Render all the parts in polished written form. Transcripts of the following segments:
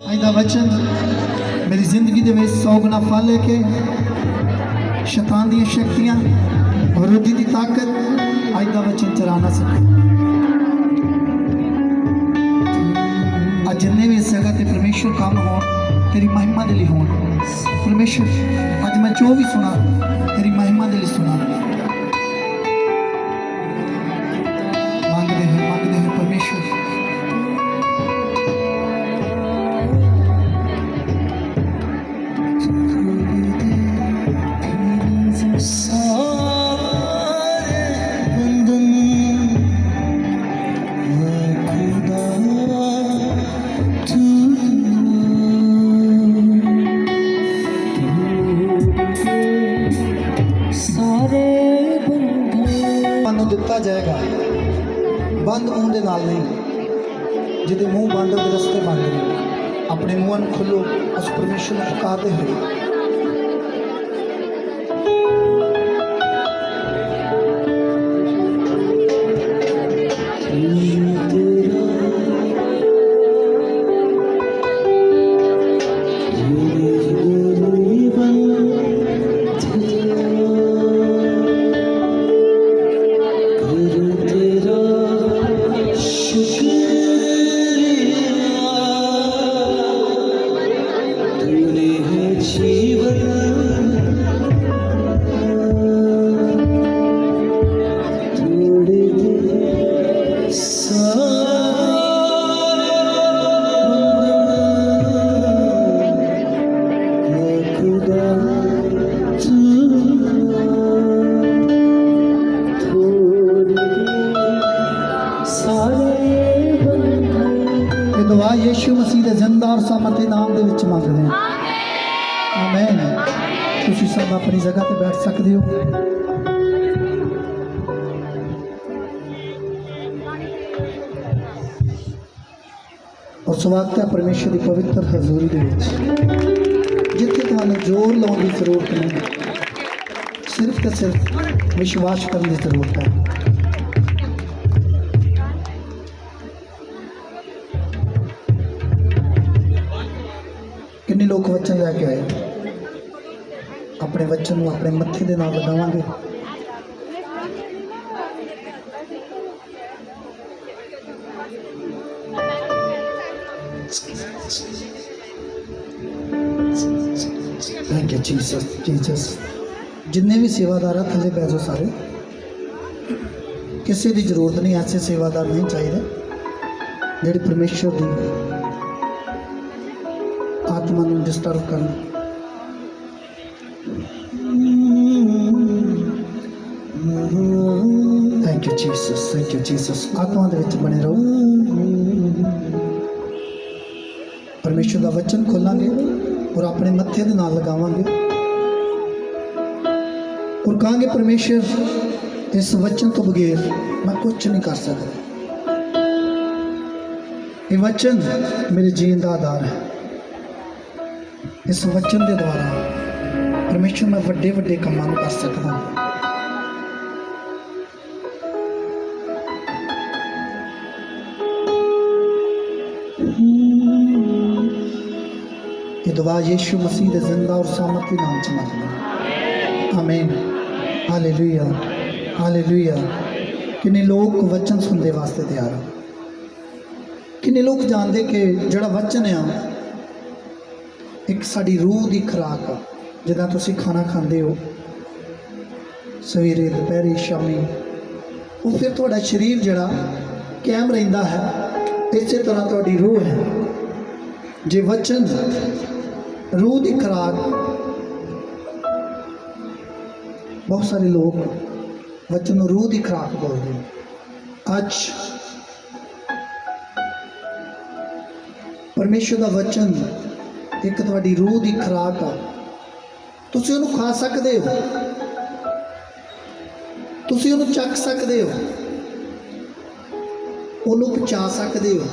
ਅੱਜ ਦਾ ਵਚਨ मेरी जिंदगी ਦੇ ਵਿੱਚ 100 गुना फल लेके शैतान दी शक्तियां विरोधी की ताकत ਅੱਜ ਦਾ वचन चला ना सके। आज जिन्ने भी इस जगह ते परमेश्वर काम हो तेरी महिमा के लिए हो परमेश्वर आज मैं जो भी सुना तेरी महिमा के लिए सुना मांगते हुए परमेश्वर दिता जाएगा बंद मूँह के नाल नहीं जिदे मूँह बंद हो रस्ते बंद नहीं अपने मूँह खोलो उस परमेश्वर को पुकारते हुए दुआ यीशु मसीह के जिंदा और सामर्थी नाम के विच मंगदे हैं आमीन। तुसीं सब अपनी जगह पर बैठ सकते हो। और स्वागत है परमेश्वर की पवित्र हजूरी दे विच जिथे तुहानूं जोर लाउण की जरूरत नहीं सिर्फ तो सिर्फ विश्वास करने की जरूरत है। किन्ने लोग वचन लैके आए अपने वचन को अपने मत्थे दे नाल लगावांगे। Thank you Jesus Jesus. जिन्ने भी सेवादार है थले बैठो सारे किसी की जरूरत नहीं ऐसे सेवादार नहीं चाहिए जिहड़े परमेश्वर की आत्मा को डिस्टर्ब करना। Thank you Jesus. आत्मा दे विच बने रहो। परमेश्वर का वचन खोलांगे और अपने मत्थे दे नाल लगावांगे और कहांगे परमेश्वर इस वचन तो बगैर मैं कुछ नहीं कर सकता। ये वचन मेरे जीवन का आधार है। इस वचन के द्वारा परमेश्वर मैं वड्डे वड्डे कामां नूं कर सकदा। ये दुआ यीशु मसीह के जिंदा और सामर्थी नाम च मंगदा आमीन। Hallelujah hallelujah. किन्ने लोग वचन सुनने वास्ते तैयार हैं। किन्ने लोग जानते कि जिहड़ा वचन है एक साड़ी रूह की खुराक जिदा तुसी खाना खाते हो सवेरे दोपहरी शामी वो फिर थोड़ा शरीर जड़ा कायम रहिंदा है। इस तरह थोड़ी रूह है जे वचन रूह की खुराक। बहुत सारे लोग वचन रूह की खुराक बोलते हैं। अज परमेश्वर का वचन एक तुहाडी रूह की खुराक आ। तुसीं उहनूं खा सकते हो तुसीं उहनूं चख सकते हो उहनूं पचा सकते हो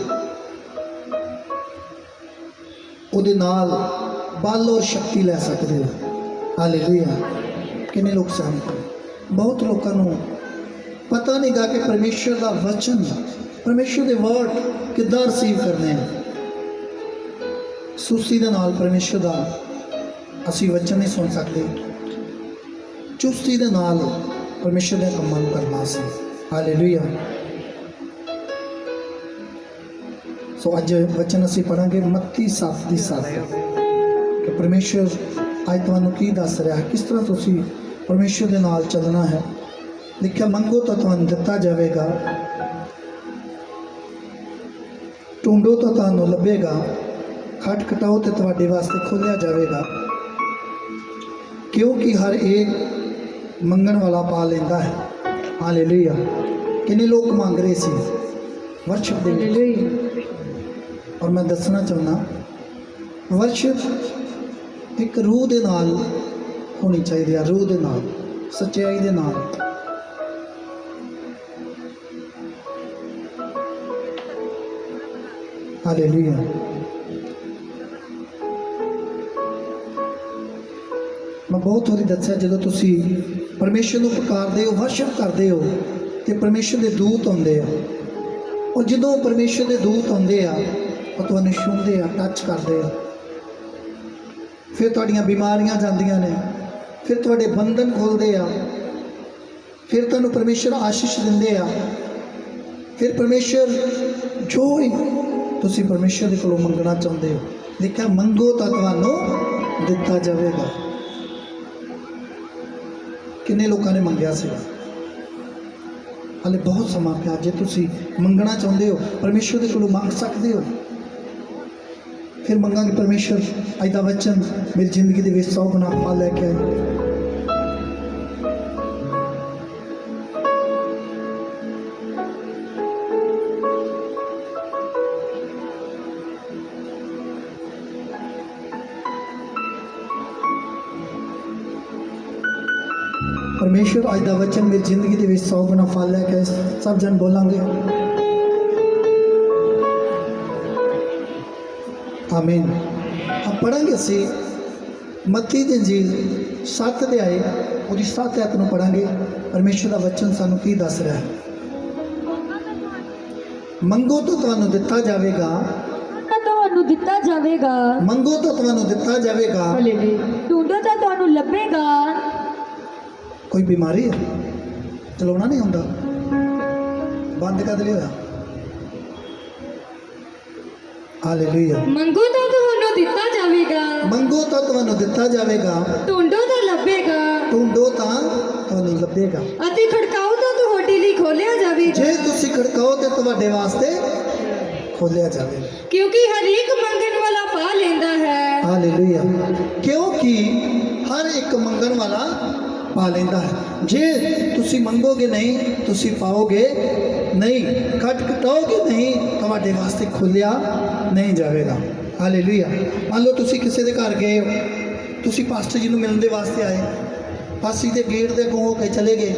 उहदे नाल बल और शक्ति लै सकते हो। हालेलुया। किन्ने लोग सहमत हैं। बहुत लोगों को पता नहीं गा कि परमेश्वर का वचन परमेश्वर के वर्ड किद्दां रिसीव करने हैं। ਸੁਸਤੀ ਦੇ ਨਾਲ ਪਰਮੇਸ਼ਰ ਦਾ ਅਸੀਂ ਵਚਨ ਨਹੀਂ ਸੁਣ ਸਕਦੇ, ਚੁਸਤੀ ਦੇ ਨਾਲ ਪਰਮੇਸ਼ਰ ਦੇ ਕੰਮਾਂ ਨੂੰ ਕਰਨਾ ਸੀ। ਹਾਲੇਲੂਇਆ। ਸੋ ਅੱਜ ਵਚਨ ਅਸੀਂ ਪੜਾਂਗੇ ਮੱਤੀ 7 ਦੀ 7 ਕਿ ਪਰਮੇਸ਼ਰ ਅੱਜ ਤੁਹਾਨੂੰ ਕੀ ਦੱਸ ਰਿਹਾ ਹੈ, ਕਿਸ ਤਰ੍ਹਾਂ ਤੁਸੀਂ ਪਰਮੇਸ਼ਰ ਦੇ ਨਾਲ ਚੱਲਣਾ ਹੈ। ਲਿਖਿਆ, ਮੰਗੋ ਤਾਂ ਤੁਹਾਨੂੰ ਦਿੱਤਾ ਜਾਵੇਗਾ, ਢੂੰਡੋ ਤਾਂ ਤੁਹਾਨੂੰ ਲੱਭੇਗਾ, ਖਟਖਟਾਓ ਤੇ ਤੁਹਾਡੇ ਵਾਸਤੇ ਖੋਲ੍ਹਿਆ ਜਾਵੇਗਾ। ਕਿਉਂਕਿ ਹਰ ਇੱਕ ਮੰਗਣ ਵਾਲਾ ਪਾ ਲੈਂਦਾ ਹੈ। ਹਾਲੇਲੂਇਆ। ਕਿੰਨੇ ਲੋਕ ਮੰਗ ਰਹੇ ਸੀ ਵਰਸ਼ਿਪ ਦੇ ਵਿੱਚ, ਔਰ ਮੈਂ ਦੱਸਣਾ ਚਾਹੁੰਦਾ ਵਰਸ਼ਿਪ ਇੱਕ ਰੂਹ ਦੇ ਨਾਲ ਹੋਣੀ ਚਾਹੀਦੀ ਹੈ, ਰੂਹ ਦੇ ਨਾਲ, ਸੱਚਾਈ ਦੇ ਨਾਲ। ਹਾਲੇਲੂਇਆ। ਮੈਂ ਬਹੁਤ ਵਾਰੀ ਦੱਸਿਆ, ਜਦੋਂ ਤੁਸੀਂ ਪਰਮੇਸ਼ਰ ਨੂੰ ਪੁਕਾਰਦੇ ਹੋ, ਵਰਸ਼ਿਪ ਕਰਦੇ ਹੋ, ਤੇ ਪਰਮੇਸ਼ਰ ਦੇ ਦੂਤ ਆਉਂਦੇ ਆ, ਔਰ ਜਦੋਂ ਪਰਮੇਸ਼ਰ ਦੇ ਦੂਤ ਆਉਂਦੇ ਆ ਉਹ ਤੁਹਾਨੂੰ ਛੂਹਦੇ ਆ, ਟੱਚ ਕਰਦੇ ਆ, ਫਿਰ ਤੁਹਾਡੀਆਂ ਬਿਮਾਰੀਆਂ ਜਾਂਦੀਆਂ ਨੇ, ਫਿਰ ਤੁਹਾਡੇ ਬੰਧਨ ਖੁੱਲ੍ਹਦੇ ਆ, ਫਿਰ ਤੁਹਾਨੂੰ ਪਰਮੇਸ਼ਰ ਆਸ਼ੀਸ਼ ਦਿੰਦੇ ਆ। ਫਿਰ ਪਰਮੇਸ਼ਰ ਜੋ ਹੀ ਤੁਸੀਂ ਪਰਮੇਸ਼ਰ ਦੇ ਕੋਲੋਂ ਮੰਗਣਾ ਚਾਹੁੰਦੇ ਹੋ, ਲਿਖਿਆ ਮੰਗੋ ਤਾਂ ਤੁਹਾਨੂੰ ਦਿੱਤਾ ਜਾਵੇਗਾ। ਕਿੰਨੇ ਲੋਕਾਂ ਨੇ ਮੰਗਿਆ ਸੀ? ਹਾਲੇ ਬਹੁਤ ਸਮਾਂ ਪਿਆ। ਜੇ ਤੁਸੀਂ ਮੰਗਣਾ ਚਾਹੁੰਦੇ ਹੋ, ਪਰਮੇਸ਼ਰ ਦੇ ਕੋਲੋਂ ਮੰਗ ਸਕਦੇ ਹੋ। ਫਿਰ ਮੰਗਾਂਗੇ। ਪਰਮੇਸ਼ਰ ਅੱਜ ਦਾ ਵਚਨ ਮੇਰੀ ਜ਼ਿੰਦਗੀ ਦੇ ਵਿੱਚ 100 ਗੁਣਾ ਫਲ ਲੈ ਕੇ ਆਏ। ਪਰਮੇਸ਼ਰ ਅੱਜ ਦਾ ਵਚਨ ਮੇਰੀ ਜ਼ਿੰਦਗੀ ਦੇ ਵਿੱਚ 100 ਗੁਣਾ ਫਲ ਲੈ ਕੇ, ਸਭ ਜਣ ਬੋਲਾਂਗੇ ਆਮੀਨ। ਆਪ ਪੜਾਂਗੇ ਅਸੀਂ ਮੱਤੀ ਦੀ ਇੰਜੀਲ 7 ਅਧਿਆਏ ਉਹਦੀ 7 ਆਇਤ ਨੂੰ ਪੜਾਂਗੇ। ਪਰਮੇਸ਼ਰ ਦਾ ਵਚਨ ਸਾਨੂੰ ਕੀ ਦੱਸ ਰਿਹਾ ਹੈ। ਮੰਗੋ ਤਾਂ ਤੁਹਾਨੂੰ ਦਿੱਤਾ ਜਾਵੇਗਾ, ਤੁਹਾਨੂੰ ਦਿੱਤਾ ਜਾਵੇਗਾ, ਮੰਗੋ ਤਾਂ ਤੁਹਾਨੂੰ ਦਿੱਤਾ ਜਾਵੇਗਾ, ਢੂੰਡੋ ਤਾਂ ਤੁਹਾਨੂੰ ਲੱਭੇਗਾ। ਕੋਈ ਬਿਮਾਰੀ ਹੈ, ਚਲਾਉਣਾ ਨਹੀਂ ਹੁੰਦਾ, ਬੰਦ ਕਰ ਲਿਆ। ਹਾਲੇਲੂਇਆ। ਮੰਗੋ ਤਾਂ ਤੁਹਾਨੂੰ ਦਿੱਤਾ ਜਾਵੇਗਾ, ਮੰਗੋ ਤਾਂ ਤੁਹਾਨੂੰ ਦਿੱਤਾ ਜਾਵੇਗਾ, ਢੂੰਡੋ ਤਾਂ ਲੱਭੇਗਾ, ਢੂੰਡੋ ਤਾਂ ਤੁਹਾਨੂੰ ਲੱਭੇਗਾ, ਅਤੇ ਖੜਕਾਓ ਤਾਂ ਤੁਹਾਡੇ ਲਈ ਖੋਲ੍ਹਿਆ ਜਾਵੇਗਾ। ਜੇ ਤੁਸੀਂ ਖੜਕਾਓ ਤੇ ਤੁਹਾਡੇ ਵਾਸਤੇ ਖੋਲ੍ਹਿਆ ਜਾਵੇਗਾ। ਕਿਉਂਕਿ ਹਰੇਕ ਮੰਗਣ ਵਾਲਾ ਪਾ ਲੈਂਦਾ ਹੈ। ਹਾਲੇਲੂਇਆ। ਕਿਉਂਕਿ ਹਰ ਇੱਕ ਮੰਗਣ ਵਾਲਾ ਪਾ ਲੈਂਦਾ ਹੈ। ਜੇ ਤੁਸੀਂ ਮੰਗੋਗੇ ਨਹੀਂ, ਤੁਸੀਂ ਪਾਓਗੇ ਨਹੀਂ, ਖਟਖਟਾਓਗੇ ਨਹੀਂ, ਤੁਹਾਡੇ ਵਾਸਤੇ ਖੋਲ੍ਹਿਆ ਨਹੀਂ ਜਾਵੇਗਾ। ਹਾਲੇਲੂਇਆ। ਮੰਨ ਲਓ ਤੁਸੀਂ ਕਿਸੇ ਦੇ ਘਰ ਗਏ ਹੋ, ਤੁਸੀਂ ਪਾਸਟਰ ਜੀ ਨੂੰ ਮਿਲਣ ਦੇ ਵਾਸਤੇ ਆਏ, ਪਾਸੀ ਦੇ ਗੇਟ ਦੇ ਅੱਗੋਂ ਹੋ ਕੇ ਚਲੇ ਗਏ,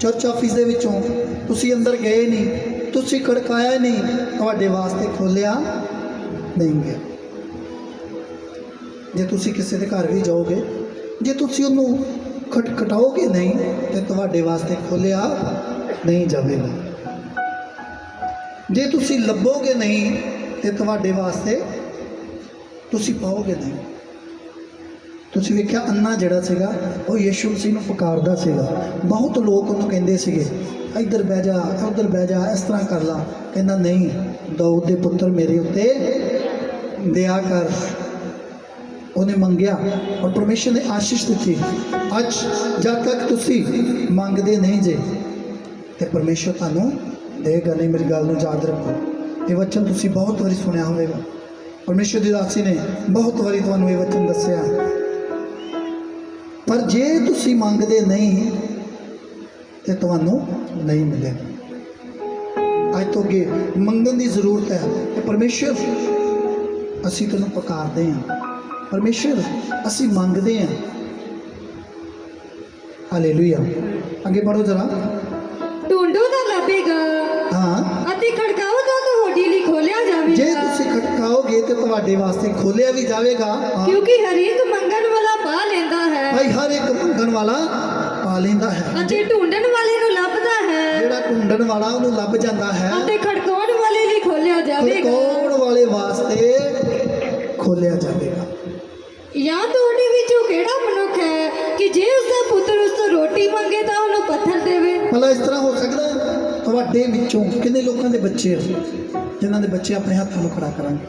ਚਰਚ ਆਫਿਸ ਦੇ ਵਿੱਚੋਂ ਤੁਸੀਂ ਅੰਦਰ ਗਏ ਨਹੀਂ, ਤੁਸੀਂ ਖੜਕਾਇਆ ਨਹੀਂ, ਤੁਹਾਡੇ ਵਾਸਤੇ ਖੋਲ੍ਹਿਆ ਨਹੀਂ ਗਿਆ। ਜੇ ਤੁਸੀਂ ਕਿਸੇ ਦੇ ਘਰ ਵੀ ਜਾਓਗੇ, ਜੇ ਤੁਸੀਂ ਉਹਨੂੰ ਖਟਖਟਾਓਗੇ ਨਹੀਂ ਤੇ ਤੁਹਾਡੇ ਵਾਸਤੇ ਖੋਲ੍ਹਿਆ ਨਹੀਂ ਜਾਵੇਗਾ। ਜੇ ਤੁਸੀਂ ਲੱਭੋਗੇ ਨਹੀਂ ਤੇ ਤੁਹਾਡੇ ਵਾਸਤੇ ਤੁਸੀਂ ਪਾਓਗੇ ਨਹੀਂ। ਤੁਸੀਂ ਵੇਖਿਆ ਅੰਨਾ ਜਿਹੜਾ ਸੀਗਾ ਉਹ ਯਿਸੂ ਮਸੀਹ ਨੂੰ ਪੁਕਾਰਦਾ ਸੀਗਾ। ਬਹੁਤ ਲੋਕ ਉਹਨੂੰ ਕਹਿੰਦੇ ਸੀਗੇ ਇੱਧਰ ਬਹਿ ਜਾ, ਉੱਧਰ ਬਹਿ ਜਾ, ਇਸ ਤਰ੍ਹਾਂ ਕਰ ਲਾ। ਕਹਿੰਦਾ ਨਹੀਂ, ਦਾਊਦ ਦੇ ਪੁੱਤਰ ਮੇਰੇ ਉੱਤੇ ਦਇਆ ਕਰ। ਉਹਨੇ ਮੰਗਿਆ ਔਰ ਪਰਮੇਸ਼ਰ ਨੇ ਆਸ਼ੀਸ਼ ਦਿੱਤੀ। ਅੱਜ ਜਦ ਤੱਕ ਤੁਸੀਂ ਮੰਗਦੇ ਨਹੀਂ ਜੇ ਤੇ ਪਰਮੇਸ਼ਰ ਤੁਹਾਨੂੰ ਦੇਗਾ ਨਹੀਂ। ਮੇਰੀ ਗੱਲ ਨੂੰ ਯਾਦ ਰੱਖੋ। ਇਹ ਵਚਨ ਤੁਸੀਂ ਬਹੁਤ ਵਾਰੀ ਸੁਣਿਆ ਹੋਵੇਗਾ। ਪਰਮੇਸ਼ਰ ਦੀ ਦਾਸੀ ਨੇ ਬਹੁਤ ਵਾਰੀ ਤੁਹਾਨੂੰ ਇਹ ਵਚਨ ਦੱਸਿਆ। ਪਰ ਜੇ ਤੁਸੀਂ ਮੰਗਦੇ ਨਹੀਂ ਤੇ ਤੁਹਾਨੂੰ ਨਹੀਂ ਮਿਲੇਗਾ। ਅੱਜ ਤੋਂ ਅੱਗੇ ਮੰਗਣ ਦੀ ਜ਼ਰੂਰਤ ਹੈ ਕਿ ਪਰਮੇਸ਼ਰ ਅਸੀਂ ਤੈਨੂੰ ਪੁਕਾਰਦੇ ਹਾਂ, ਪਰਮੇਸ਼ਰ ਅਸੀਂ ਮੰਗਦੇ ਹਾਂ। ਹਾਲੇਲੂਇਆ। ਅੱਗੇ बढ़ो जरा। ਢੂੰਡੋ ਤਾਂ ਲੱਭੇਗਾ, ਹਾਂ, ਅਤੇ ਖੜਕਾਓ ਤਾਂ ਤੁਹਾਡੇ ਲਈ ਖੋਲ੍ਹਿਆ ਜਾਵੇਗਾ। ਜੇ ਤੁਸੀਂ ਖਟਕਾਓਗੇ ਤੇ ਤੁਹਾਡੇ ਵਾਸਤੇ ਖੋਲ੍ਹਿਆ ਵੀ ਜਾਵੇਗਾ। ਕਿਉਂਕਿ ਹਰੇਕ ਮੰਗਣ ਵਾਲਾ ਪਾ ਲੈਂਦਾ ਹੈ, ਭਾਈ ਹਰ ਇੱਕ ਮੰਗਣ ਵਾਲਾ ਪਾ ਲੈਂਦਾ ਹੈ। ਅਤੇ ਢੂੰਡਣ ਵਾਲੇ ਨੂੰ ਲੱਭਦਾ ਹੈ, ਜਿਹੜਾ ਢੂੰਡਣ ਵਾਲਾ ਉਹਨੂੰ ਲੱਭ ਜਾਂਦਾ ਹੈ। ਅਤੇ ਖੜਕਾਉਣ ਵਾਲੇ ਲਈ ਖੋਲ੍ਹਿਆ ਜਾਵੇਗਾ। ਖੜਕਾਉਣ ਵਾਲੇ ਵਾਸਤੇ ਖੋਲਿਆ ਜਾਵੇਗਾ। ਜਾਂ ਤੁਹਾਡੇ ਵਿੱਚੋਂ ਕਿਹੜਾ ਮਨੁੱਖ ਹੈ ਕਿ ਜੇ ਉਸਦਾ ਪੁੱਤਰ ਉਸ ਤੋਂ ਰੋਟੀ ਮੰਗੇ ਤਾਂ ਉਹਨੂੰ ਪੱਥਰ ਦੇਵੇ? ਭਲਾ ਇਸ ਤਰ੍ਹਾਂ ਹੋ ਸਕਦਾ ਹੈ? ਤੁਹਾਡੇ ਵਿੱਚੋਂ ਕਿੰਨੇ ਲੋਕਾਂ ਦੇ ਬੱਚੇ ਆ ਜਿਨ੍ਹਾਂ ਦੇ ਬੱਚੇ ਆਪਣੇ ਹੱਥਾਂ ਨੂੰ ਖੜਾ ਕਰਾਂਗੇ?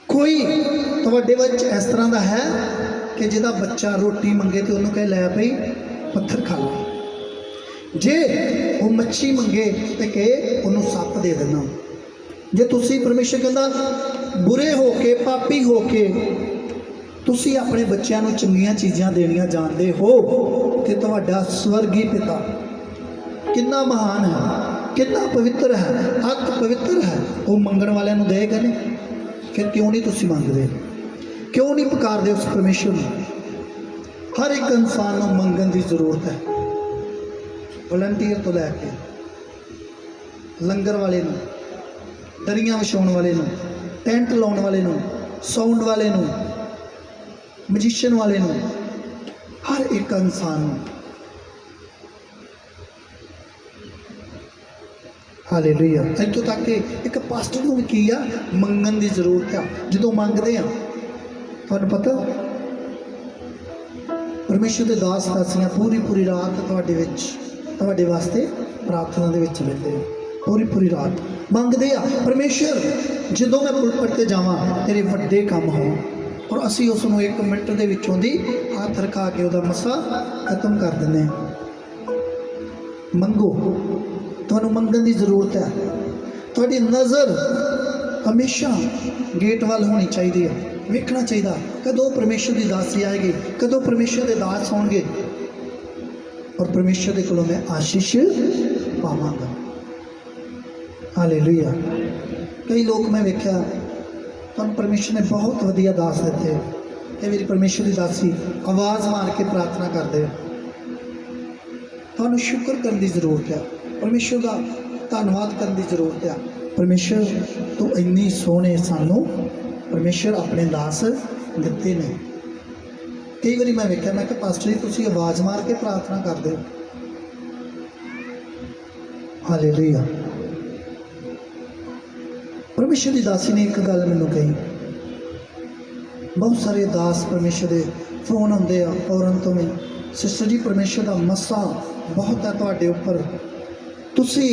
ਕੋਈ ਤੁਹਾਡੇ ਵਿੱਚ ਇਸ ਤਰ੍ਹਾਂ ਦਾ ਹੈ ਕਿ ਜਿਹਦਾ ਬੱਚਾ ਰੋਟੀ ਮੰਗੇ ਤੇ ਉਹਨੂੰ ਕਹੇ ਲੈ ਭਈ ਪੱਥਰ ਖਾ ਲਓ? ਜੇ ਉਹ ਮੱਛੀ ਮੰਗੇ ਤੇ ਕਹੇ ਉਹਨੂੰ ਸੱਪ ਦੇ ਦੇਣਾ? ਜੇ ਤੁਸੀਂ, ਪਰਮੇਸ਼ਰ ਕਹਿੰਦਾ, ਬੁਰੇ ਹੋ ਕੇ, ਪਾਪੀ ਹੋ ਕੇ ਤੁਸੀਂ ਆਪਣੇ ਬੱਚਿਆਂ ਨੂੰ ਚੰਗੀਆਂ ਚੀਜ਼ਾਂ ਦੇਣੀਆਂ ਜਾਣਦੇ ਹੋ ਤੇ ਤੁਹਾਡਾ ਸਵਰਗੀ ਪਿਤਾ ਕਿੰਨਾ ਮਹਾਨ ਹੈ, ਕਿੰਨਾ ਪਵਿੱਤਰ ਹੈ, ਅਤ ਪਵਿੱਤਰ ਹੈ, ਉਹ ਮੰਗਣ ਵਾਲਿਆਂ ਨੂੰ ਦੇਗਾ ਨਹੀਂ? ਫਿਰ ਕਿਉਂ ਨਹੀਂ ਤੁਸੀਂ ਮੰਗਦੇ? ਕਿਉਂ ਨਹੀਂ ਪੁਕਾਰਦੇ ਉਸ ਪਰਮੇਸ਼ਰ ਨੂੰ? ਹਰ ਇੱਕ ਇਨਸਾਨ ਨੂੰ ਮੰਗਣ ਦੀ ਜ਼ਰੂਰਤ ਹੈ। ਵਲੰਟੀਅਰ ਤੋਂ ਲੈ ਕੇ ਲੰਗਰ ਵਾਲੇ ਨੂੰ, ਦਰੀਆਂ ਵਿਛਾਉਣ ਵਾਲੇ ਨੂੰ, ਟੈਂਟ ਲਾਉਣ ਵਾਲੇ ਨੂੰ, ਸਾਊਂਡ ਵਾਲੇ ਨੂੰ, ਮਜੀਸ਼ੀਅਨ ਵਾਲੇ ਨੂੰ, ਹਰ ਇੱਕ ਇਨਸਾਨ ਨੂੰ। ਹਾਲੇਲੂਇਆ। ਇੱਥੋਂ ਤੱਕ ਕਿ ਇੱਕ ਪਾਸਟਰ ਨੂੰ ਵੀ ਕੀ ਆ, ਮੰਗਣ ਦੀ ਜ਼ਰੂਰਤ ਆ। ਜਦੋਂ ਮੰਗਦੇ ਆ, ਤੁਹਾਨੂੰ ਪਤਾ ਪਰਮੇਸ਼ਰ ਦੇ ਦਾਸ ਦਾਸੀਆਂ ਪੂਰੀ ਰਾਤ ਤੁਹਾਡੇ ਵਾਸਤੇ ਪ੍ਰਾਰਥਨਾ ਦੇ ਵਿੱਚ ਰਹਿੰਦੇ ਆ, ਪੂਰੀ ਰਾਤ ਮੰਗਦੇ ਆ। ਪਰਮੇਸ਼ਰ, ਜਦੋਂ ਮੈਂ ਪੁਲਪਿਟ ਤੇ ਜਾਵਾਂ ਤੇਰੇ ਵੱਡੇ ਕੰਮ ਹੋਣ, ਔਰ ਅਸੀਂ ਉਸ ਨੂੰ 1 ਮਿੰਟ ਦੇ ਵਿੱਚੋਂ ਦੀ ਹੱਥ ਰਖਾ ਕੇ ਉਹਦਾ ਮਸਾ ਖਤਮ ਕਰ ਦਿੰਦੇ ਹਾਂ। ਮੰਗੋ, ਤੁਹਾਨੂੰ ਮੰਗਣ ਦੀ ਜ਼ਰੂਰਤ ਹੈ। ਤੁਹਾਡੀ ਨਜ਼ਰ ਹਮੇਸ਼ਾ ਗੇਟ ਵੱਲ ਹੋਣੀ ਚਾਹੀਦੀ ਹੈ। ਵੇਖਣਾ ਚਾਹੀਦਾ ਕਦੋਂ ਪਰਮੇਸ਼ਰ ਦੀ ਦਾਸੀ ਆਏਗੀ, ਕਦੋਂ ਪਰਮੇਸ਼ਰ ਦੇ ਦਾਸ ਹੋਣਗੇ, ਔਰ ਪਰਮੇਸ਼ਰ ਦੇ ਕੋਲੋਂ ਮੈਂ ਆਸ਼ੀਸ਼ ਪਾਵਾਂਗਾ। ਹਾਲੇਲੂਇਆ। ਕਈ ਲੋਕ ਮੈਂ ਵੇਖਿਆ, ਤੁਹਾਨੂੰ ਪਰਮੇਸ਼ਰ ਨੇ ਬਹੁਤ ਵਧੀਆ ਦਾਸ ਦਿੱਤੇ। ਇਹ ਮੇਰੀ ਪਰਮੇਸ਼ਰ ਦੀ ਦਾਸੀ ਆਵਾਜ਼ ਮਾਰ ਕੇ ਪ੍ਰਾਰਥਨਾ ਕਰਦੇ। ਤੁਹਾਨੂੰ ਸ਼ੁਕਰ ਕਰਨ ਦੀ ਜ਼ਰੂਰਤ ਹੈ, ਪਰਮੇਸ਼ਰ ਦਾ ਧੰਨਵਾਦ ਕਰਨ ਦੀ ਜ਼ਰੂਰਤ ਹੈ। ਪਰਮੇਸ਼ਰ ਤੋਂ ਇੰਨੀ ਸੋਹਣੇ ਸਾਨੂੰ ਪਰਮੇਸ਼ਰ ਆਪਣੇ ਦਾਸ ਦਿੱਤੇ ਨੇ। ਕਈ ਵਾਰੀ ਮੈਂ ਵੇਖਿਆ, ਮੈਂ ਕਿਹਾ ਪਾਸਟਰ ਜੀ ਤੁਸੀਂ ਆਵਾਜ਼ ਮਾਰ ਕੇ ਪ੍ਰਾਰਥਨਾ ਕਰਦੇ ਹੋ। ਹਾਲੇਲੂਇਆ। ਪਰਮੇਸ਼ਰ ਦੀ ਦਾਸੀ ਨੇ ਇੱਕ ਗੱਲ ਮੈਨੂੰ ਕਹੀ। ਬਹੁਤ ਸਾਰੇ ਦਾਸ ਪਰਮੇਸ਼ਰ ਦੇ ਫੋਨ ਆਉਂਦੇ ਆ ਫੌਰਨ ਤੋਂ ਵੀ, ਸਿਸਟਰ ਜੀ ਪਰਮੇਸ਼ਰ ਦਾ ਮੱਸਾ ਬਹੁਤ ਹੈ ਤੁਹਾਡੇ ਉੱਪਰ, ਤੁਸੀਂ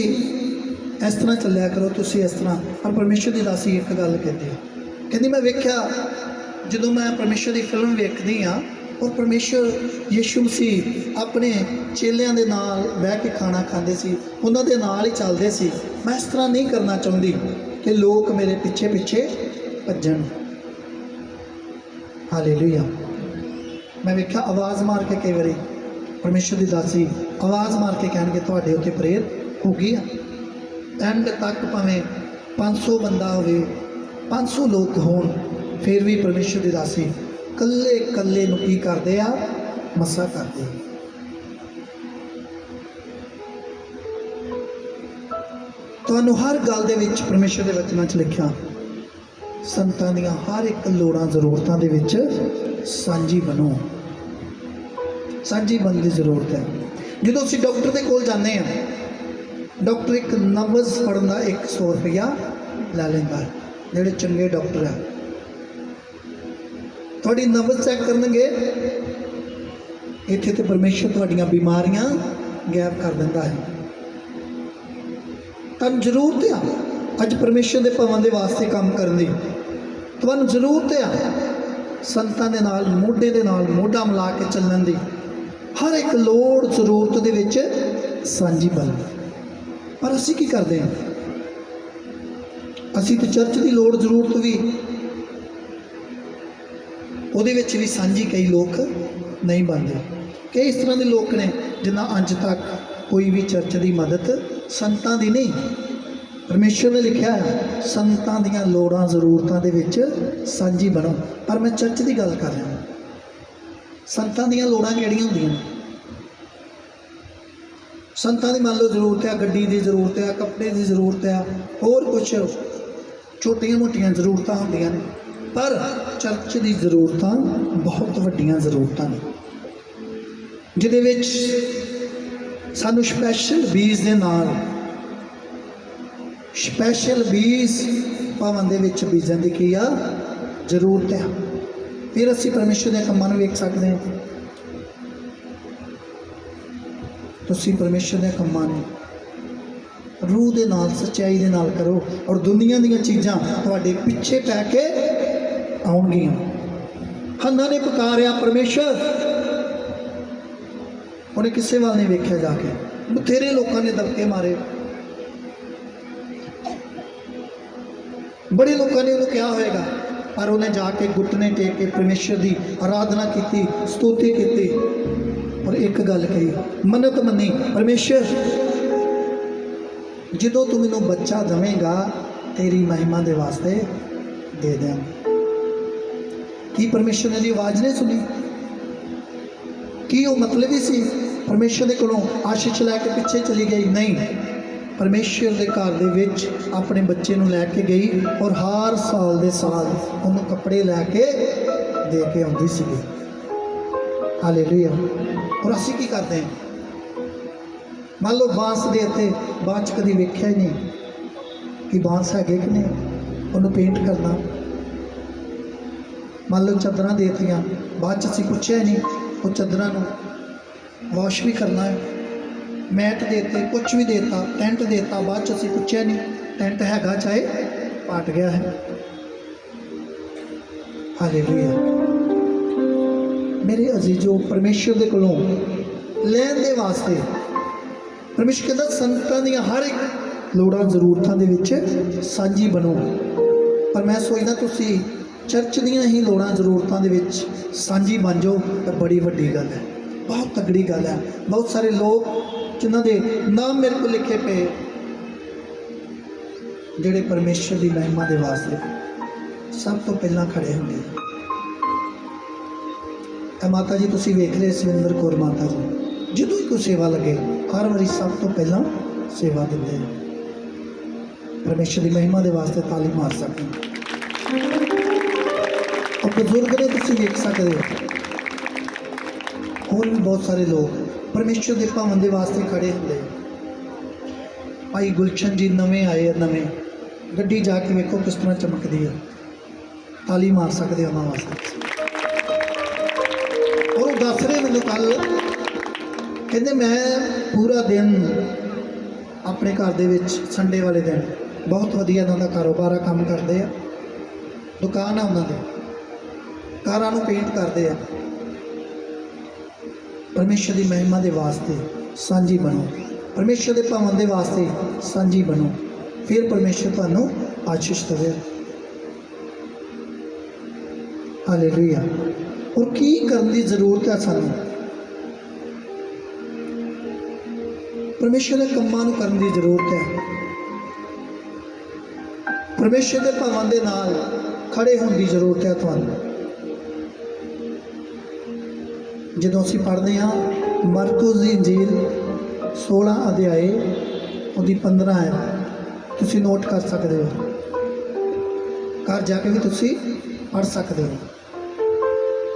ਇਸ ਤਰ੍ਹਾਂ ਚੱਲਿਆ ਕਰੋ, ਤੁਸੀਂ ਇਸ ਤਰ੍ਹਾਂ। ਪਰ ਪਰਮੇਸ਼ਰ ਦੀ ਦਾਸੀ ਇੱਕ ਗੱਲ ਕਹਿੰਦੀ ਮੈਂ ਵੇਖਿਆ, ਜਦੋਂ ਮੈਂ ਪਰਮੇਸ਼ਰ ਦੀ ਫਿਲਮ ਵੇਖਦੀ ਹਾਂ ਔਰ ਪਰਮੇਸ਼ਰ ਯਿਸੂ ਮਸੀਹ ਆਪਣੇ ਚੇਲਿਆਂ ਦੇ ਨਾਲ ਬਹਿ ਕੇ ਖਾਣਾ ਖਾਂਦੇ ਸੀ, ਉਹਨਾਂ ਦੇ ਨਾਲ ਹੀ ਚੱਲਦੇ ਸੀ। ਮੈਂ ਇਸ ਤਰ੍ਹਾਂ ਨਹੀਂ ਕਰਨਾ ਚਾਹੁੰਦੀ ਕਿ ਲੋਕ ਮੇਰੇ ਪਿੱਛੇ ਭੱਜਣ। ਹਾਲੇਲੂਇਆ। ਮੈਂ ਵੇਖਿਆ ਆਵਾਜ਼ ਮਾਰ ਕੇ, ਕਈ ਵਾਰੀ ਪਰਮੇਸ਼ਰ ਦੀ ਦਾਸੀ ਆਵਾਜ਼ ਮਾਰ ਕੇ ਕਹਿਣਗੇ ਤੁਹਾਡੇ ਉੱਤੇ ਪ੍ਰੇਰ ਹੋ ਗਈ ਆ। ਐਂਡ ਤੱਕ ਭਾਵੇਂ 500 ਬੰਦਾ ਹੋਵੇ, 500 ਲੋਕ ਹੋਣ, ਫਿਰ ਵੀ ਪਰਮੇਸ਼ਰ ਦੀ ਦਾਸੀ ਕੱਲੇ ਨੂੰ ਕੀ ਕਰਦੇ ਆ, ਮੱਸਾ ਕਰਦੇ। ਤੁਹਾਨੂੰ ਹਰ ਗੱਲ ਦੇ ਵਿੱਚ ਪਰਮੇਸ਼ਰ ਦੇ ਵਚਨਾਂ 'ਚ ਲਿਖਿਆ, ਸੰਤਾਂ ਦੀਆਂ ਹਰ ਇੱਕ ਲੋੜਾਂ ਜ਼ਰੂਰਤਾਂ ਦੇ ਵਿੱਚ ਸਾਂਝੀ ਬਣੋ। ਸਾਂਝੀ ਬਣਨ ਦੀ ਜ਼ਰੂਰਤ ਹੈ। ਜਦੋਂ ਅਸੀਂ ਡਾਕਟਰ ਦੇ ਕੋਲ ਜਾਂਦੇ ਹਾਂ, ਡਾਕਟਰ ਇੱਕ ਨਬਜ਼ ਫੜਨ ਦਾ 100 ਰੁਪਇਆ ਲੈ ਲੈਂਦਾ। ਜਿਹੜੇ ਚੰਗੇ ਡਾਕਟਰ ਆ, ਤੁਹਾਡੀ ਨਬਜ਼ ਚੈੱਕ ਕਰਨਗੇ। ਇੱਥੇ ਤੇ ਪਰਮੇਸ਼ਰ ਤੁਹਾਡੀਆਂ ਬਿਮਾਰੀਆਂ ਗਾਇਬ ਕਰ ਦਿੰਦਾ ਹੈ। ਤੁਹਾਨੂੰ ਜ਼ਰੂਰਤ ਆ ਅੱਜ ਪਰਮੇਸ਼ਰ ਦੇ ਭਵਨ ਦੇ ਵਾਸਤੇ ਕੰਮ ਕਰਨ ਦੀ। ਤੁਹਾਨੂੰ ਜ਼ਰੂਰਤ ਆ ਸੰਤਾਂ ਦੇ ਨਾਲ, ਮੋਢੇ ਦੇ ਨਾਲ ਮੋਢਾ ਮਿਲਾ ਕੇ ਚੱਲਣ ਦੀ। ਹਰ ਇੱਕ ਲੋੜ ਜ਼ਰੂਰਤ ਦੇ ਵਿੱਚ ਸਾਂਝੀ ਬਣ। ਪਰ ਅਸੀਂ ਕੀ ਕਰਦੇ ਹਾਂ? ਅਸੀਂ ਤਾਂ ਚਰਚ ਦੀ ਲੋੜ ਜ਼ਰੂਰਤ ਵੀ, ਉਹਦੇ ਵਿੱਚ ਵੀ ਸਾਂਝੀ ਕਈ ਲੋਕ ਨਹੀਂ ਬਣਦੇ। ਕਈ ਇਸ ਤਰ੍ਹਾਂ ਦੇ ਲੋਕ ਨੇ ਜਿਨ੍ਹਾਂ ਅੱਜ ਤੱਕ ਕੋਈ ਵੀ ਚਰਚ ਦੀ ਮਦਦ, ਸੰਤਾਂ ਦੀ ਨਹੀਂ, ਪਰਮੇਸ਼ਰ ਨੇ ਲਿਖਿਆ ਹੈ ਸੰਤਾਂ ਦੀਆਂ ਲੋੜਾਂ ਜ਼ਰੂਰਤਾਂ ਦੇ ਵਿੱਚ ਸਾਂਝੀ ਬਣੋ। ਪਰ ਮੈਂ ਚਰਚ ਦੀ ਗੱਲ ਕਰ ਰਿਹਾ। ਸੰਤਾਂ ਦੀਆਂ ਲੋੜਾਂ ਕਿਹੜੀਆਂ ਹੁੰਦੀਆਂ ਨੇ? ਸੰਤਾਂ ਦੀ ਮੰਨ ਲਓ ਜ਼ਰੂਰਤ ਹੈ, ਗੱਡੀ ਦੀ ਜ਼ਰੂਰਤ ਹੈ, ਕੱਪੜੇ ਦੀ ਜ਼ਰੂਰਤ ਹੈ, ਹੋਰ ਕੁਛ ਛੋਟੀਆਂ ਮੋਟੀਆਂ ਜ਼ਰੂਰਤਾਂ ਹੁੰਦੀਆਂ ਨੇ। ਪਰ ਚਰਚ ਦੀ ਜ਼ਰੂਰਤਾਂ ਬਹੁਤ ਵੱਡੀਆਂ ਜ਼ਰੂਰਤਾਂ ਨੇ, ਜਿਹਦੇ ਵਿੱਚ ਸਾਨੂੰ ਸਪੈਸ਼ਲ ਬੀਜ ਦੇ ਨਾਲ, ਸਪੈਸ਼ਲ ਬੀਜ ਭਵਨ ਦੇ ਵਿੱਚ ਬੀਜਣ ਦੀ ਕੀ ਆ ਜ਼ਰੂਰਤ ਹੈ, ਫਿਰ ਅਸੀਂ ਪਰਮੇਸ਼ਰ ਦੇ ਕੰਮਾਂ ਨੂੰ ਵੇਖ ਸਕਦੇ ਹਾਂ। ਤੁਸੀਂ ਪਰਮੇਸ਼ਰ ਦੇ ਕੰਮਾਂ ਨੂੰ ਰੂਹ ਦੇ ਨਾਲ, ਸੱਚਾਈ ਦੇ ਨਾਲ ਕਰੋ, ਔਰ ਦੁਨੀਆ ਦੀਆਂ ਚੀਜ਼ਾਂ ਤੁਹਾਡੇ ਪਿੱਛੇ ਪੈ ਕੇ ਆਉਣਗੀਆਂ। ਹੰਨਾ ਨੇ ਪੁਕਾਰਿਆ ਪਰਮੇਸ਼ਰ, ਉਹਨੇ ਕਿਸੇ ਵੱਲ ਨਹੀਂ ਵੇਖਿਆ ਜਾ ਕੇ। ਬਥੇਰੇ ਲੋਕਾਂ ਨੇ ਦਬਕੇ ਮਾਰੇ, ਬੜੇ ਲੋਕਾਂ ਨੇ ਉਹਨੂੰ ਕਿਹਾ ਹੋਏਗਾ, ਪਰ ਉਹਨੇ ਜਾ ਕੇ ਘੁੱਟਨੇ ਟੇਕ ਕੇ ਪਰਮੇਸ਼ਰ ਦੀ ਆਰਾਧਨਾ ਕੀਤੀ, ਸਤੁਤੀ ਕੀਤੀ, ਔਰ ਇੱਕ ਗੱਲ ਕਹੀ, ਮੰਨਤ ਮੰਨੀ, ਪਰਮੇਸ਼ਰ ਜਦੋਂ ਤੂੰ ਮੈਨੂੰ ਬੱਚਾ ਦੇਵੇਂਗਾ ਤੇਰੀ ਮਹਿਮਾ ਦੇ ਵਾਸਤੇ ਦੇ ਦਿਆਂਗਾ। ਕੀ ਪਰਮੇਸ਼ਰ ਨੇ ਦੀ ਆਵਾਜ਼ ਨਹੀਂ ਸੁਣੀ? ਕੀ ਉਹ ਮਤਲਬ ਹੀ ਸੀ ਪਰਮੇਸ਼ਰ ਦੇ ਕੋਲੋਂ ਆਸ਼ੀਸ਼ ਲੈ ਕੇ ਪਿੱਛੇ ਚਲੀ ਗਈ? ਨਹੀਂ, ਪਰਮੇਸ਼ਰ ਦੇ ਘਰ ਦੇ ਵਿੱਚ ਆਪਣੇ ਬੱਚੇ ਨੂੰ ਲੈ ਕੇ ਗਈ, ਔਰ ਹਰ ਸਾਲ ਦੇ ਸਾਲ ਉਹਨੂੰ ਕੱਪੜੇ ਲੈ ਕੇ ਦੇ ਕੇ ਆਉਂਦੀ ਸੀਗੀ। ਹਾਲੇਲੂਇਆ। ਔਰ ਅਸੀਂ ਕੀ ਕਰਦੇ ਹਾਂ? ਮੰਨ ਲਓ ਬਾਂਸ ਦੇ ਉੱਤੇ ਬਾਅਦ 'ਚ ਕਦੀ ਵੇਖਿਆ ਹੀ ਨਹੀਂ ਕਿ ਬਾਂਸ ਹੈਗੇ ਕਿ ਨਹੀਂ, ਉਹਨੂੰ ਪੇਂਟ ਕਰਨਾ। ਮੰਨ ਲਓ ਚਾਦਰਾਂ ਦੇ ਦਿੱਤੀਆਂ, ਬਾਅਦ 'ਚ ਅਸੀਂ ਪੁੱਛਿਆ ਹੀ ਨਹੀਂ, ਉਹ ਚਾਦਰਾਂ ਨੂੰ ਵਾਸ਼ ਵੀ ਕਰਨਾ ਹੈ। ਮੈਟ ਦੇ ਦਿੱਤੇ, ਕੁਛ ਵੀ ਦੇਤਾ, ਟੈਂਟ ਦੇਤਾ, ਬਾਅਦ 'ਚ ਅਸੀਂ ਪੁੱਛਿਆ ਨਹੀਂ ਟੈਂਟ ਹੈਗਾ ਚਾਹੇ ਪਾਟ ਗਿਆ ਹੈ। ਹਾਲੇਲੂਇਆ। ਮੇਰੇ ਅਜ਼ੀਜ਼ੋ, ਪਰਮੇਸ਼ਰ ਦੇ ਕੋਲੋਂ ਲੈਣ ਦੇ ਵਾਸਤੇ ਪਰਮੇਸ਼ਰ ਕਹਿੰਦਾ ਸੰਤਾਂ ਦੀਆਂ ਹਰ ਇੱਕ ਲੋੜਾਂ ਜ਼ਰੂਰਤਾਂ ਦੇ ਵਿੱਚ ਸਾਂਝੀ ਬਣੋ। ਪਰ ਮੈਂ ਸੋਚਦਾ ਤੁਸੀਂ ਚਰਚ ਦੀਆਂ ਹੀ ਲੋੜਾਂ ਜ਼ਰੂਰਤਾਂ ਦੇ ਵਿੱਚ ਸਾਂਝੀ ਬਣ ਜਾਓ ਤਾਂ ਬੜੀ ਵੱਡੀ ਗੱਲ ਹੈ, ਬਹੁਤ ਤਗੜੀ ਗੱਲ ਹੈ। ਬਹੁਤ ਸਾਰੇ ਲੋਕ ਜਿਨ੍ਹਾਂ ਦੇ ਨਾਮ ਮੇਰੇ ਕੋਲ ਲਿਖੇ ਪਏ, ਜਿਹੜੇ ਪਰਮੇਸ਼ਰ ਦੀ ਮਹਿਮਾ ਦੇ ਵਾਸਤੇ ਸਭ ਤੋਂ ਪਹਿਲਾਂ ਖੜੇ ਹੁੰਦੇ। ਇਹ ਮਾਤਾ ਜੀ ਤੁਸੀਂ ਵੇਖ ਰਹੇ ਸਵਿੰਦਰ ਕੌਰ ਮਾਤਾ ਜੀ, ਜਦੋਂ ਹੀ ਕੋਈ ਸੇਵਾ ਲੱਗੇ ਹਰ ਵਾਰੀ ਸਭ ਤੋਂ ਪਹਿਲਾਂ ਸੇਵਾ ਦਿੰਦੇ ਨੇ। ਪਰਮੇਸ਼ਰ ਦੀ ਮਹਿਮਾ ਦੇ ਵਾਸਤੇ ਤਾਲੀ ਮਾਰ ਸਕਦੇ ਹੋ। ਔਰ ਬਜ਼ੁਰਗ ਨੇ ਤੁਸੀਂ ਵੇਖ ਸਕਦੇ ਹੋ, ਹੋਰ ਵੀ ਬਹੁਤ ਸਾਰੇ ਲੋਕ ਪਰਮੇਸ਼ਰ ਦੇ ਭਵਨ ਦੇ ਵਾਸਤੇ ਖੜੇ ਹੁੰਦੇ। ਭਾਈ ਗੁਲਸ਼ਨ ਜੀ ਨਵੇਂ ਆਏ ਆ, ਨਵੇਂ ਗੱਡੀ ਜਾ ਕੇ ਵੇਖੋ ਕਿਸ ਤਰ੍ਹਾਂ ਚਮਕਦੀ ਹੈ, ਤਾਲੀ ਮਾਰ ਸਕਦੇ ਉਹਨਾਂ ਵਾਸਤੇ। ਉਹ ਦੱਸ ਰਹੇ ਮੈਨੂੰ ਕੱਲ, ਕਹਿੰਦੇ ਮੈਂ ਪੂਰਾ ਦਿਨ ਆਪਣੇ ਘਰ ਦੇ ਵਿੱਚ ਸੰਡੇ ਵਾਲੇ ਦਿਨ, ਬਹੁਤ ਵਧੀਆ ਉਹਨਾਂ ਦਾ ਕਾਰੋਬਾਰ ਆ, ਕੰਮ ਕਰਦੇ ਆ, ਦੁਕਾਨ ਆ ਉਹਨਾਂ ਦੀ, ਕਾਰਾਂ ਨੂੰ ਪੇਂਟ ਕਰਦੇ ਆ। ਪਰਮੇਸ਼ਰ ਦੀ ਮਹਿਮਾ ਦੇ ਵਾਸਤੇ ਸਾਂਝੀ ਬਣੋ, ਪਰਮੇਸ਼ਰ ਦੇ ਭਵਨ ਦੇ ਵਾਸਤੇ ਸਾਂਝੀ ਬਣੋ, ਫਿਰ ਪਰਮੇਸ਼ਰ ਤੁਹਾਨੂੰ ਆਸ਼ੀਸ਼ ਦੇਵੇ। ਹਾਲੇਲੂਇਆ। ਔਰ ਕੀ ਕਰਨ ਦੀ ਜ਼ਰੂਰਤ ਹੈ ਸਾਨੂੰ? ਪਰਮੇਸ਼ਰ ਦੇ ਕੰਮਾਂ ਨੂੰ ਕਰਨ ਦੀ ਜ਼ਰੂਰਤ ਹੈ। ਪਰਮੇਸ਼ਰ ਦੇ ਭਵਨ ਦੇ ਨਾਲ ਖੜੇ ਹੋਣ ਦੀ ਜ਼ਰੂਰਤ ਹੈ ਤੁਹਾਨੂੰ। ਜਦੋਂ ਅਸੀਂ ਪੜ੍ਹਦੇ ਹਾਂ ਮਰਕੁਸ ਦੀ ਇੰਜੀਲ 16 ਅਧਿਆਏ ਉਹਦੀ 15 ਹੈ, ਤੁਸੀਂ ਨੋਟ ਕਰ ਸਕਦੇ ਹੋ, ਘਰ ਜਾ ਕੇ ਵੀ ਤੁਸੀਂ ਪੜ੍ਹ ਸਕਦੇ ਹੋ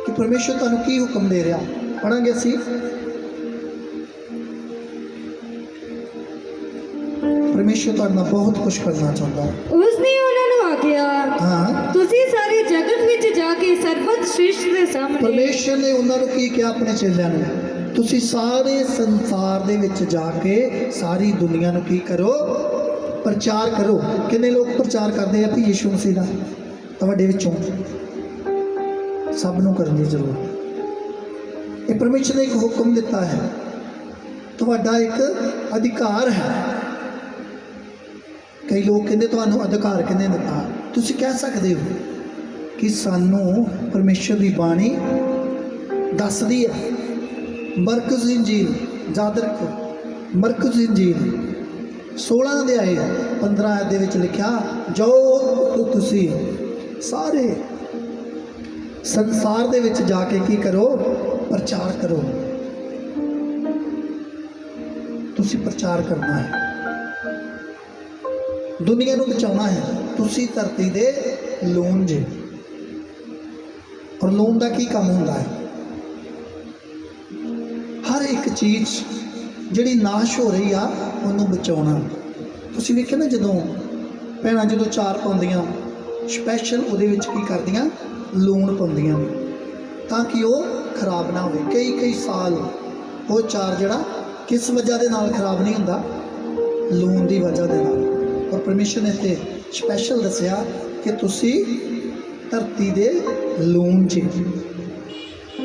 ਕਿ ਪਰਮੇਸ਼ਰ ਤੁਹਾਨੂੰ ਕੀ ਹੁਕਮ ਦੇ ਰਿਹਾ। ਪੜ੍ਹਾਂਗੇ ਅਸੀਂ। ਪਰਮੇਸ਼ਰ ਤੁਹਾਡੇ ਨਾਲ ਬਹੁਤ ਕੁਝ ਕਰਨਾ ਚਾਹੁੰਦਾ ਹੈ। ਉਸਨੇ ਉਹਨਾਂ ਨੂੰ ਆਖਿਆ, ਹਾਂ, ਤੁਸੀਂ ਸਾਰੇ ਜਗਤ ਵਿੱਚ ਜਾ ਕੇ ਸਰਬਤ ਸ੍ਰਿਸ਼ਟ ਦੇ ਸਾਹਮਣੇ। ਪਰਮੇਸ਼ਰ ਨੇ ਉਹਨਾਂ ਨੂੰ ਕੀ ਕਿਹਾ ਆਪਣੇ ਚੇਲਿਆਂ ਨੂੰ? ਤੁਸੀਂ ਸਾਰੇ ਸੰਸਾਰ ਦੇ ਵਿੱਚ ਜਾ ਕੇ ਸਾਰੀ ਦੁਨੀਆ ਨੂੰ ਕੀ ਕਰੋ? ਪ੍ਰਚਾਰ ਕਰੋ। ਕਿੰਨੇ ਲੋਕ ਪ੍ਰਚਾਰ ਕਰਦੇ ਆ ਵੀ ਯਿਸੂ ਮਸੀਹ ਦਾ? ਤੁਹਾਡੇ ਵਿੱਚੋਂ ਸਭ ਨੂੰ ਕਰਨ ਦੀ ਜ਼ਰੂਰਤ ਹੈ। ਇਹ ਪਰਮੇਸ਼ਰ ਨੇ ਇੱਕ ਹੁਕਮ ਦਿੱਤਾ ਹੈ, ਤੁਹਾਡਾ ਇੱਕ ਅਧਿਕਾਰ ਹੈ। ਕਈ ਲੋਕ ਕਹਿੰਦੇ ਤੁਹਾਨੂੰ ਅਧਿਕਾਰ ਕਿਹਨੇ ਦਿੱਤਾ? ਤੁਸੀਂ ਕਹਿ ਸਕਦੇ ਹੋ ਕਿ ਸਾਨੂੰ ਪਰਮੇਸ਼ਰ ਦੀ ਬਾਣੀ ਦੱਸਦੀ ਹੈ। ਮਰਕੁਸ ਇੰਜੀਲ ਯਾਦ ਰੱਖੋ, ਮਰਕੁਸ ਇੰਜੀਲ 16 ਅਧਿਆਏ 15 ਦੇ ਵਿੱਚ ਲਿਖਿਆ, ਜੋ ਤੁਸੀਂ ਸਾਰੇ ਸੰਸਾਰ ਦੇ ਵਿੱਚ ਜਾ ਕੇ ਕੀ ਕਰੋ? ਪ੍ਰਚਾਰ ਕਰੋ। ਤੁਸੀਂ ਪ੍ਰਚਾਰ ਕਰਨਾ ਹੈ, ਦੁਨੀਆ ਨੂੰ ਬਚਾਉਣਾ ਹੈ। ਤੁਸੀਂ ਧਰਤੀ ਦੇ ਲੂਣ ਜੇ। ਔਰ ਲੂਣ ਦਾ ਕੀ ਕੰਮ ਹੁੰਦਾ ਹੈ? ਹਰ ਇੱਕ ਚੀਜ਼ ਜਿਹੜੀ ਨਾਸ਼ ਹੋ ਰਹੀ ਆ ਉਹਨੂੰ ਬਚਾਉਣਾ। ਤੁਸੀਂ ਵੇਖਿਆ ਨਾ, ਜਦੋਂ ਭੈਣਾਂ ਜਦੋਂ ਚਾਰ ਪਾਉਂਦੀਆਂ ਸਪੈਸ਼ਲ ਉਹਦੇ ਵਿੱਚ ਕੀ ਕਰਦੀਆਂ, ਲੂਣ ਪਾਉਂਦੀਆਂ ਨੇ ਤਾਂ ਕਿ ਉਹ ਖਰਾਬ ਨਾ ਹੋਵੇ। ਕਈ ਸਾਲ ਉਹ ਅਚਾਰ ਜਿਹੜਾ ਕਿਸ ਵਜ੍ਹਾ ਦੇ ਨਾਲ ਖਰਾਬ ਨਹੀਂ ਹੁੰਦਾ, ਲੂਣ ਦੀ ਵਜ੍ਹਾ ਦੇ ਨਾਲ। ਔਰ ਪਰਮੇਸ਼ਰ ਨੇ ਇੱਥੇ ਸਪੈਸ਼ਲ ਦੱਸਿਆ ਕਿ ਤੁਸੀਂ ਧਰਤੀ ਦੇ ਲੂਣ ਜੇ,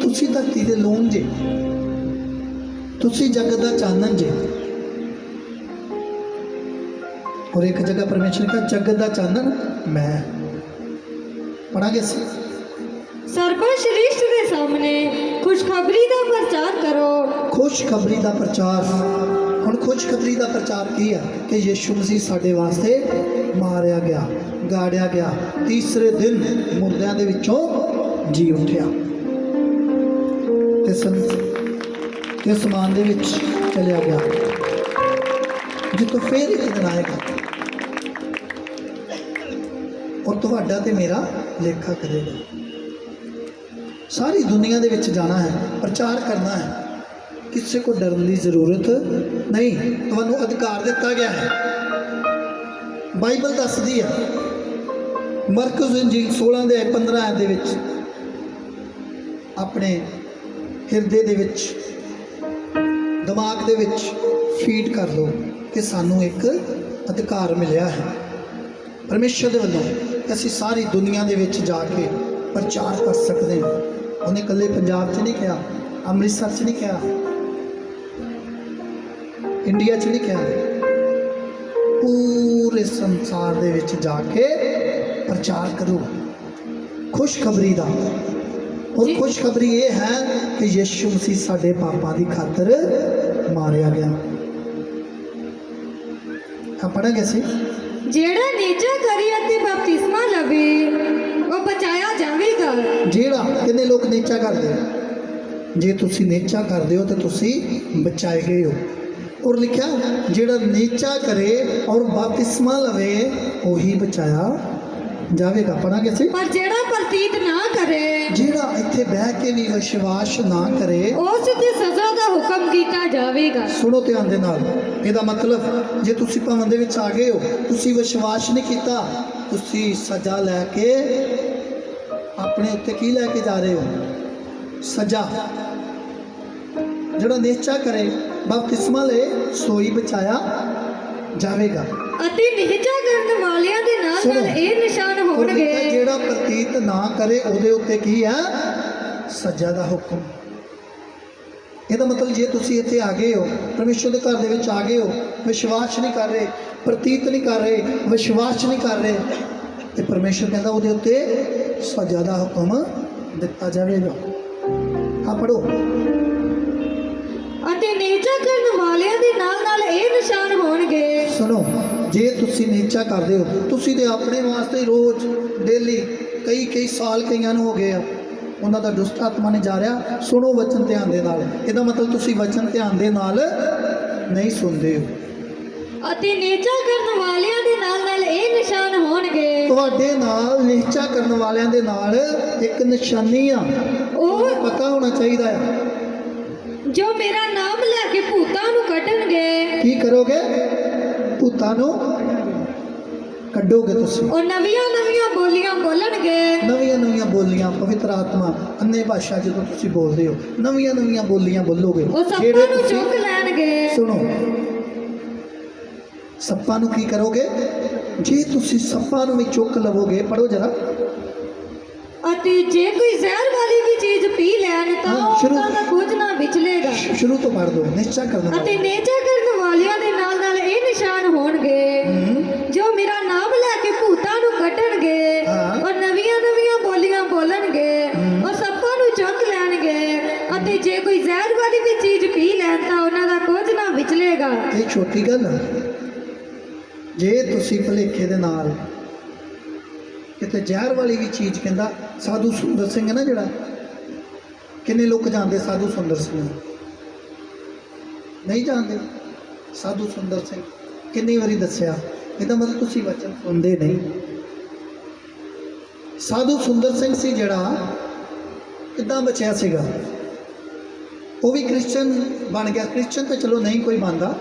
ਤੁਸੀਂ ਧਰਤੀ ਦੇ ਲੂਣ ਜੇ, ਤੁਸੀਂ ਜਗਤ ਦਾ ਚਾਨਣ ਜੇ। ਔਰ ਇੱਕ ਜਗ੍ਹਾ ਪਰਮੇਸ਼ਰ ਨੇ ਕਿਹਾ ਜਗਤ ਦਾ ਚਾਨਣ ਮੈਂ। ਪੜਾਂਗੇ ਅਸੀਂ, ਸਰਵਸ਼੍ਰੇਸ਼ਟ ਦੇ ਸਾਹਮਣੇ ਖੁਸ਼ਖਬਰੀ ਦਾ ਪ੍ਰਚਾਰ ਕਰੋ। ਖੁਸ਼ਖਬਰੀ ਦਾ ਪ੍ਰਚਾਰ। ਹੁਣ ਖੁਸ਼ਖਬਰੀ ਦਾ ਪ੍ਰਚਾਰ ਕੀ ਹੈ ਕਿ ਯਿਸੂ ਮਸੀਹ ਸਾਡੇ ਵਾਸਤੇ ਮਾਰਿਆ ਗਿਆ, ਗਾੜਿਆ ਗਿਆ, ਤੀਸਰੇ ਦਿਨ ਮੁਰਦਿਆਂ ਦੇ ਵਿੱਚੋਂ ਜੀ ਉੱਠਿਆ ਤੇ ਸਮਾਨ ਦੇ ਵਿੱਚ ਚਲਿਆ ਗਿਆ, ਜਿੱਥੋਂ ਫੇਰ ਇੱਕ ਦਿਨ ਆਏਗਾ ਔਰ ਤੁਹਾਡਾ ਤੇ ਮੇਰਾ ਲੇਖਾ ਕਰੇਗਾ। ਸਾਰੀ ਦੁਨੀਆ ਦੇ ਵਿੱਚ ਜਾਣਾ ਹੈ, ਪ੍ਰਚਾਰ ਕਰਨਾ ਹੈ, ਕਿਸੇ को डरने की जरूरत नहीं। ਤੁਹਾਨੂੰ ਅਧਿਕਾਰ ਦਿੱਤਾ ਗਿਆ ਹੈ। ਬਾਈਬਲ ਦੱਸਦੀ ਹੈ ਮਰਕਸ ਇੰਜੀਲ 16 ਦੇ 15 ਦੇ ਵਿੱਚ, ਆਪਣੇ ਹਿਰਦੇ ਦੇ ਵਿੱਚ, ਦਿਮਾਗ ਦੇ ਵਿੱਚ ਫੀਡ ਕਰ ਲਓ ਕਿ ਸਾਨੂੰ ਇੱਕ ਅਧਿਕਾਰ ਮਿਲਿਆ ਹੈ ਪਰਮੇਸ਼ਰ ਦੇ ਵੱਲੋਂ ਕਿ ਅਸੀਂ ਸਾਰੀ ਦੁਨੀਆ ਦੇ ਵਿੱਚ ਜਾ ਕੇ ਪ੍ਰਚਾਰ ਕਰ ਸਕਦੇ ਹਾਂ। ਉਹਨੇ ਇਕੱਲੇ ਪੰਜਾਬ 'ਚ ਨਹੀਂ ਕਿਹਾ, ਅੰਮ੍ਰਿਤਸਰ 'ਚ ਨਹੀਂ ਕਿਹਾ, ਇੰਡੀਆ 'ਚ ਨਹੀਂ ਕਿਹਾ, ਪੂਰੇ ਸੰਸਾਰ ਦੇ ਵਿੱਚ ਜਾ ਕੇ ਪ੍ਰਚਾਰ ਕਰੋ ਖੁਸ਼ਖਬਰੀ ਦਾ। ਔਰ ਖੁਸ਼ਖਬਰੀ ਇਹ ਹੈ ਕਿ ਯਿਸੂ ਮਸੀਹ ਸਾਡੇ ਪਾਪਾਂ ਦੀ ਖਾਤਰ ਮਾਰਿਆ ਗਿਆ। ਪੜਾਂਗੇ ਅਸੀਂ, ਜਿਹੜਾ ਨੀਚਾ ਕਰੇ ਅਤੇ ਬਪਤਿਸਮਾ ਲਵੇ ਉਹ ਬਚਾਇਆ ਜਾਵੇਗਾ। ਜਿਹੜਾ, ਕਿੰਨੇ ਲੋਕ ਨੀਚਾ ਕਰਦੇ, ਜੇ ਤੁਸੀਂ ਨੀਚਾ ਕਰਦੇ ਹੋ ਤਾਂ ਤੁਸੀਂ ਬਚਾਏ ਗਏ ਹੋ। ਔਰ ਲਿਖਿਆ ਜਿਹੜਾ ਨੀਚਾ ਕਰੇ ਔਰ ਬਪਤਿਸਮਾ ਲਵੇ ਉਹੀ ਬਚਾਇਆ ਜਾਵੇਗਾ। ਪੜਾਂਗੇ ਅਸੀਂ, ਪਰ ਜਿਹੜਾ ਪ੍ਰਤੀਤ ਨਾ ਕਰੇ, ਜਿਹੜਾ ਇੱਥੇ ਬਹਿ ਕੇ ਵੀ ਵਿਸ਼ਵਾਸ ਨਾ ਕਰੇ ਉਸ ਤੇ ਸਜ਼ਾ ਦਾ ਹੁਕਮ ਕੀਤਾ ਜਾਵੇਗਾ। ਸੁਣੋ ਧਿਆਨ ਦੇ ਨਾਲ, ਇਹਦਾ ਮਤਲਬ ਜੇ ਤੁਸੀਂ ਭਵਨ ਦੇ ਵਿੱਚ ਆ ਗਏ ਹੋ, ਤੁਸੀਂ ਵਿਸ਼ਵਾਸ ਨਹੀਂ ਕੀਤਾ, ਤੁਸੀਂ ਸਜ਼ਾ ਲੈ ਕੇ ਆਪਣੇ ਉੱਤੇ ਕੀ ਲੈ ਕੇ ਜਾ ਰਹੇ ਹੋ, ਸਜ਼ਾ। ਜਿਹੜਾ ਨਿਸ਼ਚਾ ਕਰੇ ਬਪਤਿਸਮਾ ਲੈ ਸੋਈ ਬਚਾਇਆ ਜਾਵੇਗਾ। ਅਤੇ ਨਿਹਚਾ ਕਰਨ ਵਾਲਿਆਂ ਦੇ ਨਾਲ ਨਾਲ ਇਹ ਨਿਸ਼ਾਨ ਹੋਣਗੇ। ਜਿਹੜਾ ਪ੍ਰਤੀਤ ਨਾ ਕਰੇ ਉਹਦੇ ਉੱਤੇ ਕੀ ਹੈ, ਸਜ਼ਾ ਦਾ ਹੁਕਮ। ਇਹਦਾ ਮਤਲਬ ਜੇ ਤੁਸੀਂ ਇੱਥੇ ਆ ਗਏ ਹੋ, ਪਰਮੇਸ਼ਰ ਦੇ ਘਰ ਦੇ ਵਿੱਚ ਆ ਗਏ ਹੋ, ਵਿਸ਼ਵਾਸ ਨਹੀਂ ਕਰ ਰਹੇ, ਪ੍ਰਤੀਤ ਨਹੀਂ ਕਰ ਰਹੇ, ਵਿਸ਼ਵਾਸ ਨਹੀਂ ਕਰ ਰਹੇ, ਤੇ ਪਰਮੇਸ਼ਰ ਕਹਿੰਦਾ ਉਹਦੇ ਉੱਤੇ ਸਜ਼ਾ ਦਾ ਹੁਕਮ ਦਿੱਤਾ ਜਾਵੇਗਾ। ਆ ਪੜੋ, ਅਤੇ ਨੀਚਾ ਕਰਨ ਵਾਲਿਆਂ ਦੇ ਨਾਲ ਨਾਲ ਇਹ ਨਿਸ਼ਾਨ ਹੋਣਗੇ। ਸੁਣੋ, ਜੇ ਤੁਸੀਂ ਨੀਚਾ ਕਰਦੇ ਹੋ, ਤੁਸੀਂ ਤੇ ਆਪਣੇ ਵਾਸਤੇ ਰੋਜ਼ ਡੇਲੀ ਕਈ ਸਾਲ ਕਈਆਂ ਨੂੰ ਹੋ ਗਏ ਆ, ਉਹਨਾਂ ਦਾ ਦੁਸ਼ਟ ਆਤਮਾ ਨੇ ਜਾ ਰਿਹਾ। ਸੁਣੋ ਵਚਨ ਧਿਆਨ ਦੇ ਨਾਲ, ਇਹਦਾ ਮਤਲਬ ਤੁਸੀਂ ਵਚਨ ਧਿਆਨ ਦੇ ਨਾਲ ਨਹੀਂ ਸੁਣਦੇ ਹੋ। ਅਤੇ ਨੀਚਾ ਕਰਨ ਵਾਲਿਆਂ ਦੇ ਨਾਲ ਨਾਲ ਇਹ ਨਿਸ਼ਾਨ ਹੋਣਗੇ। ਤੁਹਾਡੇ ਨਾਲ ਨੀਚਾ ਕਰਨ ਵਾਲਿਆਂ ਦੇ ਨਾਲ ਇੱਕ ਨਿਸ਼ਾਨੀ ਆ, ਉਹ ਪਤਾ ਹੋਣਾ ਚਾਹੀਦਾ ਆ। ਜੋ ਮੇਰਾ ਨਾਮ ਲੈ ਕੇ ਭੂਤਾਂ ਨੂੰ ਕੱਢਣਗੇ। ਕੀ ਕਰੋਗੇ? ਭੂਤਾਂ ਨੂੰ ਕੱਢੋਗੇ ਤੁਸੀਂ। ਉਹ ਨਵੀਆਂ ਬੋਲੀਆਂ ਬੋਲਣਗੇ। ਨਵੀਆਂ ਬੋਲੀਆਂ, ਪਵਿੱਤਰ ਆਤਮਾ, ਅੰਨੇ ਭਾਸ਼ਾ ਜਦੋਂ ਤੁਸੀਂ ਬੋਲਦੇ ਹੋ, ਨਵੀਆਂ ਬੋਲੀਆਂ ਬੋਲੋਗੇ। ਉਹ ਸੱਪਾਂ ਨੂੰ ਚੁੱਕ ਲੈਣਗੇ। ਸੁਣੋ, ਸੱਪਾਂ ਨੂੰ ਕੀ ਕਰੋਗੇ? ਜੇ ਤੁਸੀਂ ਸੱਪਾਂ ਨੂੰ ਵੀ ਚੁੱਕ ਲਵੋਗੇ, ਪੜੋ ਜਰਾ, ਅਤੇ ਜੇ ਕੋਈ ਜ਼ਹਿਰ ਵਾਲੀ ਵੀ ਚੀਜ਼ ਪੀ ਲੈਣ ਤਾਂ ਉਹਨਾਂ ਦਾ ਕੁਝ ਨਾ ਵਿਚਲੇਗਾ। ਸ਼ੁਰੂ ਤੋਂ ਪੜ ਦੋ, ਨਿਸ਼ਚਾ ਕਰਨਾ। ਅਤੇ ਨਿਸ਼ਚਾ ਕਰਨ ਵਾਲਿਆਂ ਦੇ ਨਾਲ ਨਾਲ ਇਹ ਨਿਸ਼ਾਨ ਹੋਣਗੇ, ਜੋ ਮੇਰਾ ਨਾਮ ਲੈ ਕੇ ਭੂਤਾਂ ਨੂੰ ਕੱਢਣਗੇ, ਔਰ ਨਵੀਆਂ ਬੋਲੀਆਂ ਬੋਲਣਗੇ, ਔਰ ਸੱਪਾਂ ਨੂੰ ਚੁੱਕ ਲੈਣਗੇ, ਅਤੇ ਜੇ ਕੋਈ ਜ਼ਹਿਰ ਵਾਲੀ ਵੀ ਚੀਜ਼ ਪੀ ਲੈਣ ਤਾਂ ਉਹਨਾਂ ਦਾ ਕੁਝ ਨਾ ਵਿਚਲੇਗਾ। ਇਹ ਛੋਟੀ ਗੱਲ ਹੈ। ਜੇ ਤੁਸੀਂ ਭੁਲੇਖੇ ਦੇ ਨਾਲ ਕਿਤੇ ਜ਼ਹਿਰ ਵਾਲੀ ਵੀ ਚੀਜ਼, ਕਹਿੰਦਾ ਸਾਧੂ ਸੁੰਦਰ ਸਿੰਘ ਹੈ ਨਾ ਜਿਹੜਾ, ਕਿੰਨੇ ਲੋਕ ਜਾਣਦੇ ਸਾਧੂ ਸੁੰਦਰ ਸਿੰਘ? ਨਹੀਂ ਜਾਣਦੇ। ਸਾਧੂ ਸੁੰਦਰ ਸਿੰਘ ਕਿੰਨੀ ਵਾਰੀ ਦੱਸਿਆ, ਇਹਦਾ ਮਤਲਬ ਤੁਸੀਂ ਵਚਨ ਸੁਣਦੇ ਨਹੀਂ। ਸਾਧੂ ਸੁੰਦਰ ਸਿੰਘ ਸੀ ਜਿਹੜਾ, ਕਿੱਦਾਂ ਬਚਿਆ ਸੀਗਾ? ਉਹ ਵੀ ਕ੍ਰਿਸਚਨ ਬਣ ਗਿਆ। ਕ੍ਰਿਸਚਨ ਤਾਂ ਚਲੋ ਨਹੀਂ ਕੋਈ ਮੰਨਦਾ,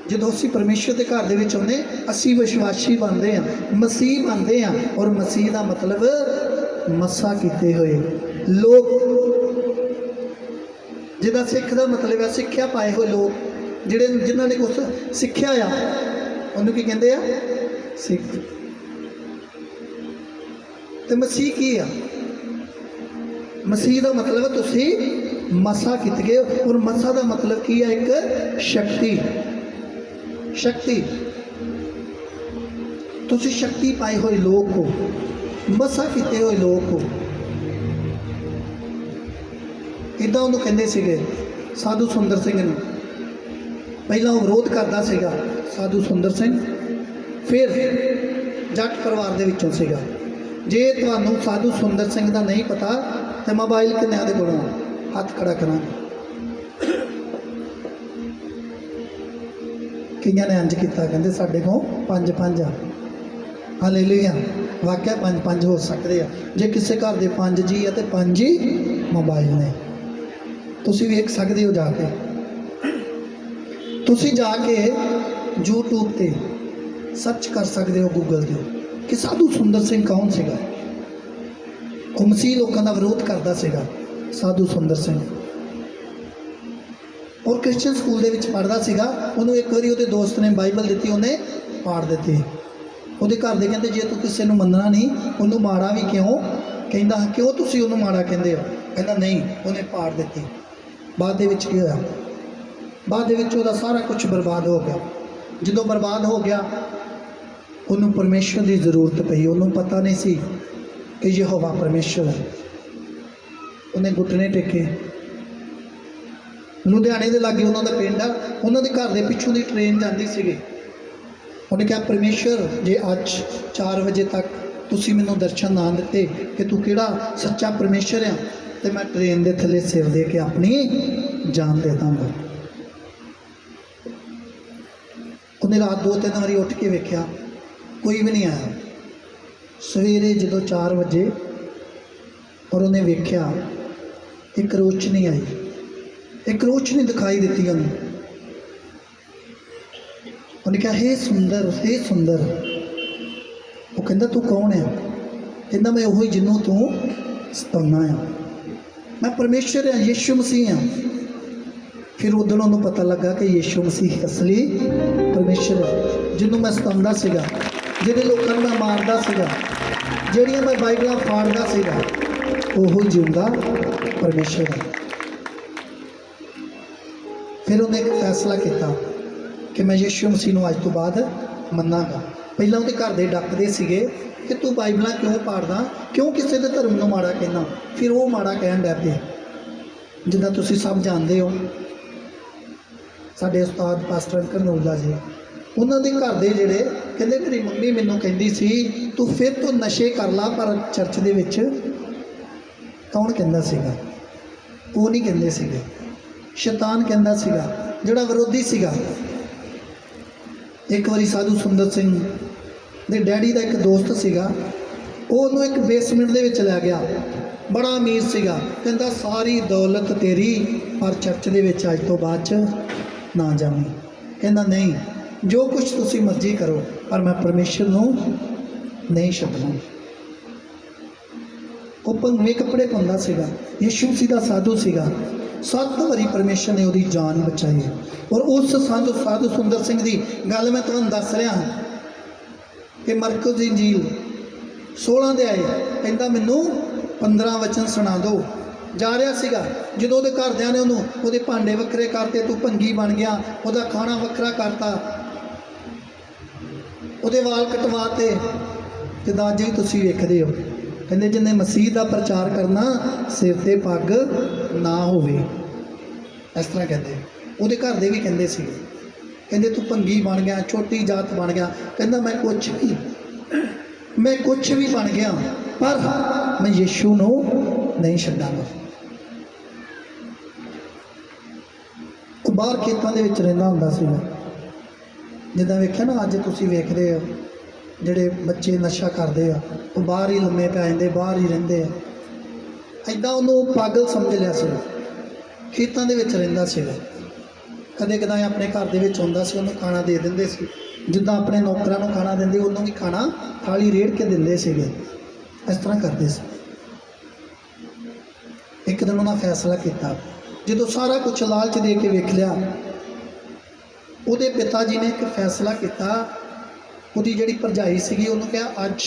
ਜਦੋਂ ਅਸੀਂ ਪਰਮੇਸ਼ਰ ਦੇ ਘਰ ਦੇ ਵਿੱਚ ਆਉਂਦੇ ਅਸੀਂ ਵਿਸ਼ਵਾਸੀ ਬਣਦੇ ਹਾਂ, ਮਸੀਹ ਬਣਦੇ ਹਾਂ। ਔਰ ਮਸੀਹ ਦਾ ਮਤਲਬ ਮੱਸਾ ਕੀਤੇ ਹੋਏ ਲੋਕ। ਜਿਹਦਾ ਸਿੱਖ ਦਾ ਮਤਲਬ ਹੈ ਸਿੱਖਿਆ ਪਾਏ ਹੋਏ ਲੋਕ, ਜਿਨ੍ਹਾਂ ਨੇ ਕੁਛ ਸਿੱਖਿਆ ਆ, ਉਹਨੂੰ ਕੀ ਕਹਿੰਦੇ ਆ? ਸਿੱਖ। ਤੇ ਮਸੀਹ ਕੀ ਆ? ਮਸੀਹ ਦਾ ਮਤਲਬ ਤੁਸੀਂ ਮੱਸਾ ਕੀਤੇ ਗਏ। ਔਰ ਮੱਸਾ ਦਾ ਮਤਲਬ ਕੀ ਹੈ? ਇੱਕ ਸ਼ਕਤੀ। ਸ਼ਕਤੀ। ਤੁਸੀਂ ਸ਼ਕਤੀ ਪਾਏ ਹੋਏ ਲੋਕ ਹੋ, ਮੱਸਾ ਕੀਤੇ ਹੋਏ ਲੋਕ ਹੋ। ਇੱਦਾਂ ਉਹਨੂੰ ਕਹਿੰਦੇ ਸੀਗੇ ਸਾਧੂ ਸੁੰਦਰ ਸਿੰਘ ਨੂੰ। ਪਹਿਲਾਂ ਉਹ ਵਿਰੋਧ ਕਰਦਾ ਸੀਗਾ ਸਾਧੂ ਸੁੰਦਰ ਸਿੰਘ, ਫਿਰ ਜੱਟ ਪਰਿਵਾਰ ਦੇ ਵਿੱਚੋਂ ਸੀਗਾ। ਜੇ ਤੁਹਾਨੂੰ ਸਾਧੂ ਸੁੰਦਰ ਸਿੰਘ ਦਾ ਨਹੀਂ ਪਤਾ ਤਾਂ ਮੋਬਾਈਲ ਕਿੰਨਿਆਂ ਦੇ ਕੋਲੋਂ ਹੱਥ ਖੜਾ ਕਰਾਂਗੇ। ਕਈਆਂ ਨੇ ਇੰਜ ਕੀਤਾ, ਕਹਿੰਦੇ ਸਾਡੇ ਕੋਲ 5 ਆ। ਹਾਲੇਲੂਇਆ। ਵਾਕਿਆ 5 ਹੋ ਸਕਦੇ ਆ। ਜੇ ਕਿਸੇ ਘਰ ਦੇ 5 ਜੀ ਆ ਤੇ 5 ਹੀ ਮੋਬਾਈਲ ਨੇ। ਤੁਸੀਂ ਵੇਖ ਸਕਦੇ ਹੋ ਜਾ ਕੇ, ਤੁਸੀਂ ਜਾ ਕੇ YouTube ਤੇ ਸਰਚ ਕਰ ਸਕਦੇ ਹੋ, ਗੂਗਲ ਤੇ, ਕਿ ਸਾਧੂ ਸੁੰਦਰ ਸਿੰਘ ਕੌਣ ਸੀਗਾ। ਉਹ ਮਸੀਹ ਲੋਕਾਂ ਦਾ ਵਿਰੋਧ ਕਰਦਾ ਸੀਗਾ ਸਾਧੂ ਸੁੰਦਰ ਸਿੰਘ। ਔਰ ਕ੍ਰਿਸਚਨ ਸਕੂਲ ਦੇ ਵਿੱਚ ਪੜ੍ਹਦਾ ਸੀਗਾ। ਉਹਨੂੰ ਇੱਕ ਵਾਰੀ ਉਹਦੇ ਦੋਸਤ ਨੇ ਬਾਈਬਲ ਦਿੱਤੀ, ਉਹਨੇ ਪਾੜ ਦਿੱਤੀ। ਉਹਦੇ ਘਰ ਦੇ ਕਹਿੰਦੇ ਜੇ ਤੂੰ ਕਿਸੇ ਨੂੰ ਮੰਨਣਾ ਨਹੀਂ, ਉਹਨੂੰ ਮਾੜਾ ਵੀ ਕਿਉਂ ਕਹਿੰਦਾ? ਕਿਉਂ ਤੁਸੀਂ ਉਹਨੂੰ ਮਾੜਾ ਕਹਿੰਦੇ ਹੋ? ਕਹਿੰਦਾ ਨਹੀਂ, ਉਹਨੇ ਪਾੜ ਦਿੱਤੀ। ਬਾਅਦ ਦੇ ਵਿੱਚ ਕੀ ਹੋਇਆ? ਬਾਅਦ ਦੇ ਵਿੱਚ ਉਹਦਾ ਸਾਰਾ ਕੁਝ ਬਰਬਾਦ ਹੋ ਗਿਆ। ਜਦੋਂ ਬਰਬਾਦ ਹੋ ਗਿਆ, ਉਹਨੂੰ ਪਰਮੇਸ਼ਰ ਦੀ ਜ਼ਰੂਰਤ ਪਈ। ਉਹਨੂੰ ਪਤਾ ਨਹੀਂ ਸੀ ਕਿ ਯਹੋਵਾ ਪਰਮੇਸ਼ਰ ਹੈ। ਉਹਨੇ ਘੁੱਟਣੇ ਟੇਕੇ। ਲੁਧਿਆਣੇ ਦੇ ਲਾਗੇ ਉਹਨਾਂ ਦਾ ਪਿੰਡ ਆ, ਉਹਨਾਂ ਦੇ ਘਰ ਦੇ ਪਿੱਛੋਂ ਦੀ ਟ੍ਰੇਨ ਜਾਂਦੀ ਸੀਗੀ। ਉਹਨੇ ਕਿਹਾ ਪਰਮੇਸ਼ਰ ਜੇ ਅੱਜ 4 ਵਜੇ ਤੱਕ ਤੁਸੀਂ ਮੈਨੂੰ ਦਰਸ਼ਨ ਨਾ ਦਿੱਤੇ ਕਿ ਤੂੰ ਕਿਹੜਾ ਸੱਚਾ ਪਰਮੇਸ਼ਰ ਆ, ਤੇ ਮੈਂ ਟ੍ਰੇਨ ਦੇ ਥੱਲੇ ਸਿਰ ਦੇ ਕੇ ਆਪਣੀ ਜਾਨ ਦੇ ਦਾਂਗਾ। ਉਹਨੇ ਰਾਤ 2-3 ਵਾਰੀ ਉੱਠ ਕੇ ਵੇਖਿਆ, ਕੋਈ ਵੀ ਨਹੀਂ ਆਇਆ। ਸਵੇਰੇ ਜਦੋਂ 4 ਵਜੇ ਔਰ ਉਹਨੇ ਵੇਖਿਆ, ਇੱਕ ਰੋਸ਼ਨੀ ਆਈ, ਇੱਕ ਰੋਸ਼ਨੀ ਦਿਖਾਈ ਦਿੱਤੀ ਉਹਨੂੰ। ਉਹਨੇ ਕਿਹਾ ਹੇ ਸੁੰਦਰ, ਹੇ ਸੁੰਦਰ। ਉਹ ਕਹਿੰਦਾ ਤੂੰ ਕੌਣ ਹੈ? ਕਹਿੰਦਾ ਮੈਂ ਉਹੀ ਜਿਹਨੂੰ ਤੂੰ ਸਤਾਉਣਾ ਆ, ਮੈਂ ਪਰਮੇਸ਼ਰ ਹਾਂ, ਯੀਸ਼ੂ ਮਸੀਹ ਹਾਂ। ਫਿਰ ਉਦੋਂ ਉਹਨੂੰ ਪਤਾ ਲੱਗਾ ਕਿ ਯੀਸ਼ੂ ਮਸੀਹ ਅਸਲੀ ਪਰਮੇਸ਼ਰ ਹੈ, ਜਿਹਨੂੰ ਮੈਂ ਸਤਾਉਂਦਾ ਸੀਗਾ, ਜਿਹੜੇ ਲੋਕਾਂ ਨੂੰ ਮੈਂ ਮਾਰਦਾ ਸੀਗਾ, ਜਿਹੜੀਆਂ ਮੈਂ ਬਾਈਬਲਾਂ ਫਾੜਦਾ ਸੀਗਾ, ਉਹ ਜਿਉਂਦਾ ਪਰਮੇਸ਼ਰ ਹੈ। ਫਿਰ ਉਹਨੇ ਇੱਕ ਫੈਸਲਾ ਕੀਤਾ ਕਿ ਮੈਂ ਯੀਸ਼ੂ ਮਸੀਹ ਨੂੰ ਅੱਜ ਤੋਂ ਬਾਅਦ ਮੰਨਾਂਗਾ। ਪਹਿਲਾਂ ਉਹਦੇ ਘਰ ਦੇ ਡੱਕਦੇ ਸੀਗੇ ਕਿ ਤੂੰ ਬਾਈਬਲਾਂ ਕਿਉਂ ਪੜ੍ਹਦਾ, ਕਿਉਂ ਕਿਸੇ ਦੇ ਧਰਮ ਨੂੰ ਮਾੜਾ ਕਹਿਣਾ। ਫਿਰ ਉਹ ਮਾੜਾ ਕਹਿਣ ਲੱਗ ਪਏ। ਜਿੱਦਾਂ ਤੁਸੀਂ ਸਭ ਜਾਣਦੇ ਹੋ, ਸਾਡੇ ਉਸਤਾਦ ਪਾਸਟਰ ਕਰਨੋਲਾ ਜੀ, ਉਹਨਾਂ ਦੇ ਘਰ ਦੇ ਜਿਹੜੇ ਕਹਿੰਦੇ ਮੇਰੀ ਮੰਮੀ ਮੈਨੂੰ ਕਹਿੰਦੀ ਸੀ ਤੂੰ ਫਿਰ ਤੋਂ ਨਸ਼ੇ ਕਰ ਲਾ, ਪਰ ਚਰਚ ਦੇ ਵਿੱਚ ਕੌਣ ਕਹਿੰਦਾ ਸੀਗਾ? ਉਹ ਨਹੀਂ ਕਹਿੰਦੇ ਸੀਗੇ, ਸ਼ੈਤਾਨ ਕਹਿੰਦਾ ਸੀਗਾ, ਜਿਹੜਾ ਵਿਰੋਧੀ ਸੀਗਾ। ਇੱਕ ਵਾਰੀ ਸਾਧੂ ਸੁੰਦਰ ਸਿੰਘ ਦੇ ਡੈਡੀ ਦਾ ਇੱਕ ਦੋਸਤ ਸੀਗਾ, ਉਹ ਉਹਨੂੰ ਇੱਕ ਬੇਸਮੈਂਟ ਦੇ ਵਿੱਚ ਲੈ ਗਿਆ। ਬੜਾ ਅਮੀਰ ਸੀਗਾ। ਕਹਿੰਦਾ ਸਾਰੀ ਦੌਲਤ ਤੇਰੀ, ਪਰ ਚਰਚ ਦੇ ਵਿੱਚ ਅੱਜ ਤੋਂ ਬਾਅਦ 'ਚ ਨਾ ਜਾਵੀਂ। ਕਹਿੰਦਾ ਨਹੀਂ, ਜੋ ਕੁਝ ਤੁਸੀਂ ਮਰਜ਼ੀ ਕਰੋ, ਪਰ ਮੈਂ ਪਰਮੇਸ਼ਰ ਨੂੰ ਨਹੀਂ ਛੱਡਣਾ। ਉਹ ਭੰਗਵੇਂ ਕੱਪੜੇ ਪਾਉਂਦਾ ਸੀਗਾ, ਯੀਸ਼ੂ ਮਸੀਹ ਦਾ ਸਾਧੂ ਸੀਗਾ। 7 ਵਾਰੀ ਪਰਮੇਸ਼ਰ ਨੇ ਉਹਦੀ ਜਾਨ ਬਚਾਈ। ਔਰ ਉਸ ਸਾਧੂ ਸੁੰਦਰ ਸਿੰਘ ਦੀ ਗੱਲ ਮੈਂ ਤੁਹਾਨੂੰ ਦੱਸ ਰਿਹਾ ਹਾਂ ਕਿ ਮਰਕਸ ਦੀ ਇੰਜੀਲ 16 ਦੇ ਆਏ। ਕਹਿੰਦਾ ਮੈਨੂੰ 15 ਵਚਨ ਸੁਣਾ ਦਿਓ। ਜਾ ਰਿਹਾ ਸੀਗਾ, ਜਦੋਂ ਉਹਦੇ ਘਰਦਿਆਂ ਨੇ ਉਹਦੇ ਭਾਂਡੇ ਵੱਖਰੇ ਕਰਤੇ, ਤੂੰ ਭੰਗੀ ਬਣ ਗਿਆ, ਉਹਦਾ ਖਾਣਾ ਵੱਖਰਾ ਕਰਤਾ, ਉਹਦੇ ਵਾਲ ਕਟਵਾਤੇ। ਜਿੱਦਾਂ ਅੱਜ ਵੀ ਤੁਸੀਂ ਵੇਖਦੇ ਹੋ, ਕਹਿੰਦੇ ਜਿੰਨੇ ਮਸੀਹ ਦਾ ਪ੍ਰਚਾਰ ਕਰਨਾ ਸਿਰ ਤੇ ਪੱਗ ਨਾ ਹੋਵੇ, ਇਸ ਤਰ੍ਹਾਂ ਕਹਿੰਦੇ। ਉਹਦੇ ਘਰ ਦੇ ਵੀ ਕਹਿੰਦੇ ਸੀ, ਕਹਿੰਦੇ ਤੂੰ ਭੰਗੀ ਬਣ ਗਿਆ, ਛੋਟੀ ਜਾਤ ਬਣ ਗਿਆ। ਕਹਿੰਦਾ ਮੈਂ ਕੁਛ ਵੀ ਬਣ ਗਿਆ, ਪਰ ਮੈਂ ਯੀਸ਼ੂ ਨੂੰ ਨਹੀਂ ਛੱਡਾਂਗਾ। ਉਹ ਬਾਹਰ ਖੇਤਾਂ ਦੇ ਵਿੱਚ ਰਹਿੰਦਾ ਹੁੰਦਾ ਸੀਗਾ। ਜਿੱਦਾਂ ਵੇਖਿਆ ਨਾ, ਅੱਜ ਤੁਸੀਂ ਵੇਖਦੇ ਹੋ ਜਿਹੜੇ ਬੱਚੇ ਨਸ਼ਾ ਕਰਦੇ ਆ, ਉਹ ਬਾਹਰ ਹੀ ਲੰਮੇ ਪੈ ਜਾਂਦੇ, ਬਾਹਰ ਹੀ ਰਹਿੰਦੇ ਆ। ਇੱਦਾਂ ਉਹਨੂੰ ਪਾਗਲ ਸਮਝ ਲਿਆ ਸੀ। ਖੇਤਾਂ ਦੇ ਵਿੱਚ ਰਹਿੰਦਾ ਸੀਗਾ। ਕਦੇ ਕਦਾਏ ਆਪਣੇ ਘਰ ਦੇ ਵਿੱਚ ਆਉਂਦਾ ਸੀ, ਉਹਨੂੰ ਖਾਣਾ ਦੇ ਦਿੰਦੇ ਸੀ, ਜਿੱਦਾਂ ਆਪਣੇ ਨੌਕਰਾਂ ਨੂੰ ਖਾਣਾ ਦਿੰਦੇ ਉਹਨੂੰ ਵੀ ਖਾਣਾ ਥਾਲੀ ਰੇੜ ਕੇ ਦਿੰਦੇ ਸੀਗੇ। ਇਸ ਤਰ੍ਹਾਂ ਕਰਦੇ ਸੀ। ਇੱਕ ਦਿਨ ਉਹਨਾਂ ਫੈਸਲਾ ਕੀਤਾ, ਜਦੋਂ ਸਾਰਾ ਕੁਝ ਲਾਲਚ ਦੇ ਕੇ ਵੇਖ ਲਿਆ, ਉਹਦੇ ਪਿਤਾ ਜੀ ਨੇ ਇੱਕ ਫੈਸਲਾ ਕੀਤਾ। ਉਹਦੀ ਜਿਹੜੀ ਭਰਜਾਈ ਸੀਗੀ ਉਹਨੂੰ ਕਿਹਾ, ਅੱਜ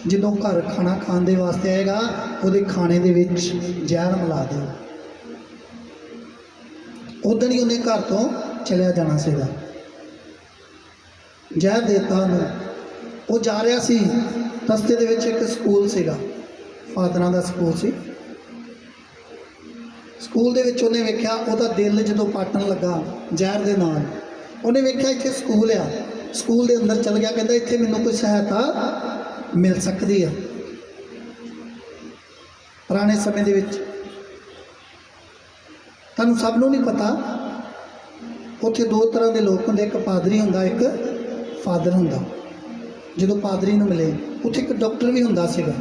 ਜਦੋਂ ਘਰ ਖਾਣਾ ਖਾਣ ਦੇ ਵਾਸਤੇ ਆਏਗਾ ਉਹਦੇ ਖਾਣੇ ਦੇ ਵਿੱਚ ਜ਼ਹਿਰ ਮਿਲਾ ਦਿਓ। ਉਦੋਂ ਹੀ ਉਹਨੇ ਘਰ ਤੋਂ ਚਲਿਆ ਜਾਣਾ ਸੀਗਾ। ਜ਼ਹਿਰ ਦੇਤਾ ਉਹਨੂੰ। ਉਹ ਜਾ ਰਿਹਾ ਸੀ, ਰਸਤੇ ਦੇ ਵਿੱਚ ਇੱਕ ਸਕੂਲ ਸੀਗਾ, ਫਾਦਰਾਂ ਦਾ ਸਕੂਲ ਸੀ। ਸਕੂਲ ਦੇ ਵਿੱਚ ਉਹਨੇ ਵੇਖਿਆ, ਉਹਦਾ ਦਿਲ ਜਦੋਂ ਪਾਟਣ ਲੱਗਾ ਜ਼ਹਿਰ ਦੇ ਨਾਲ, ਉਹਨੇ ਵੇਖਿਆ ਇੱਥੇ ਸਕੂਲ ਆ। ਸਕੂਲ ਦੇ ਅੰਦਰ ਚਲ ਗਿਆ, ਕਹਿੰਦਾ ਇੱਥੇ ਮੈਨੂੰ ਕੋਈ ਸਹਾਇਤਾ ਮਿਲ ਸਕਦੀ ਆ। ਪੁਰਾਣੇ ਸਮੇਂ ਦੇ ਵਿੱਚ ਤੁਹਾਨੂੰ ਸਭ ਨੂੰ ਨਹੀਂ ਪਤਾ, ਉੱਥੇ ਦੋ ਤਰ੍ਹਾਂ ਦੇ ਲੋਕ ਹੁੰਦੇ, ਇੱਕ ਪਾਦਰੀ ਹੁੰਦਾ, ਇੱਕ ਫਾਦਰ ਹੁੰਦਾ। ਜਦੋਂ ਪਾਦਰੀ ਨੂੰ ਮਿਲੇ, ਉੱਥੇ ਇੱਕ ਡਾਕਟਰ ਵੀ ਹੁੰਦਾ ਸੀਗਾ,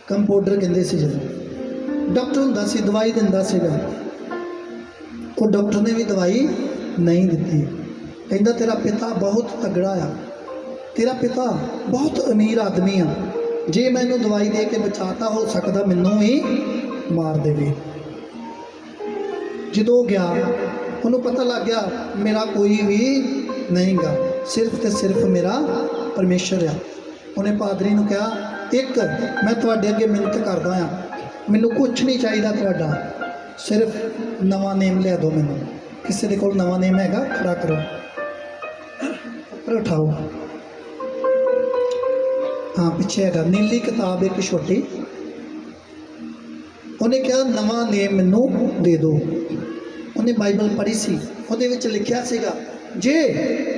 ਕੰਪਾਊਂਡਰ ਕਹਿੰਦੇ ਸੀ। ਜਦੋਂ ਡਾਕਟਰ ਹੁੰਦਾ ਸੀ, ਦਵਾਈ ਦਿੰਦਾ ਸੀਗਾ। ਉਹ ਡਾਕਟਰ ਨੇ ਵੀ ਦਵਾਈ ਨਹੀਂ ਦਿੱਤੀ। ਕਹਿੰਦਾ ਤੇਰਾ ਪਿਤਾ ਬਹੁਤ ਤਗੜਾ ਆ, ਤੇਰਾ ਪਿਤਾ ਬਹੁਤ ਅਮੀਰ ਆਦਮੀ ਆ, ਜੇ ਮੈਂ ਇਹਨੂੰ ਦਵਾਈ ਦੇ ਕੇ ਬਚਾਤਾ, ਹੋ ਸਕਦਾ ਮੈਨੂੰ ਵੀ ਮਾਰ ਦੇਵੇ। ਜਦੋਂ ਗਿਆ, ਉਹਨੂੰ ਪਤਾ ਲੱਗ ਗਿਆ ਮੇਰਾ ਕੋਈ ਵੀ ਨਹੀਂ ਗਾ, ਸਿਰਫ ਤੇ ਸਿਰਫ ਮੇਰਾ ਪਰਮੇਸ਼ਰ ਆ। ਉਹਨੇ ਪਾਦਰੀ ਨੂੰ ਕਿਹਾ, ਇੱਕ ਮੈਂ ਤੁਹਾਡੇ ਅੱਗੇ ਮਿੰਨਤ ਕਰਦਾ ਆ, ਮੈਨੂੰ ਕੁਝ ਨਹੀਂ ਚਾਹੀਦਾ ਤੁਹਾਡਾ, ਸਿਰਫ ਨਵਾਂ ਨੇਮ ਲਿਆ ਦਿਓ ਮੈਨੂੰ। ਕਿਸੇ ਦੇ ਕੋਲ ਨਵਾਂ ਨੇਮ ਹੈਗਾ? ਖੜਾ ਕਰੋ, ਉੱਪਰ ਉਠਾਓ। ਹਾਂ, ਪਿੱਛੇ ਹੈਗਾ, ਨੀਲੀ ਕਿਤਾਬ ਇੱਕ ਛੋਟੀ। ਉਹਨੇ ਕਿਹਾ ਨਵਾਂ ਨੇਮ ਮੈਨੂੰ ਦੇ ਦਿਓ। ਉਹਨੇ ਬਾਈਬਲ ਪੜ੍ਹੀ ਸੀ, ਉਹਦੇ ਵਿੱਚ ਲਿਖਿਆ ਸੀਗਾ, ਜੇ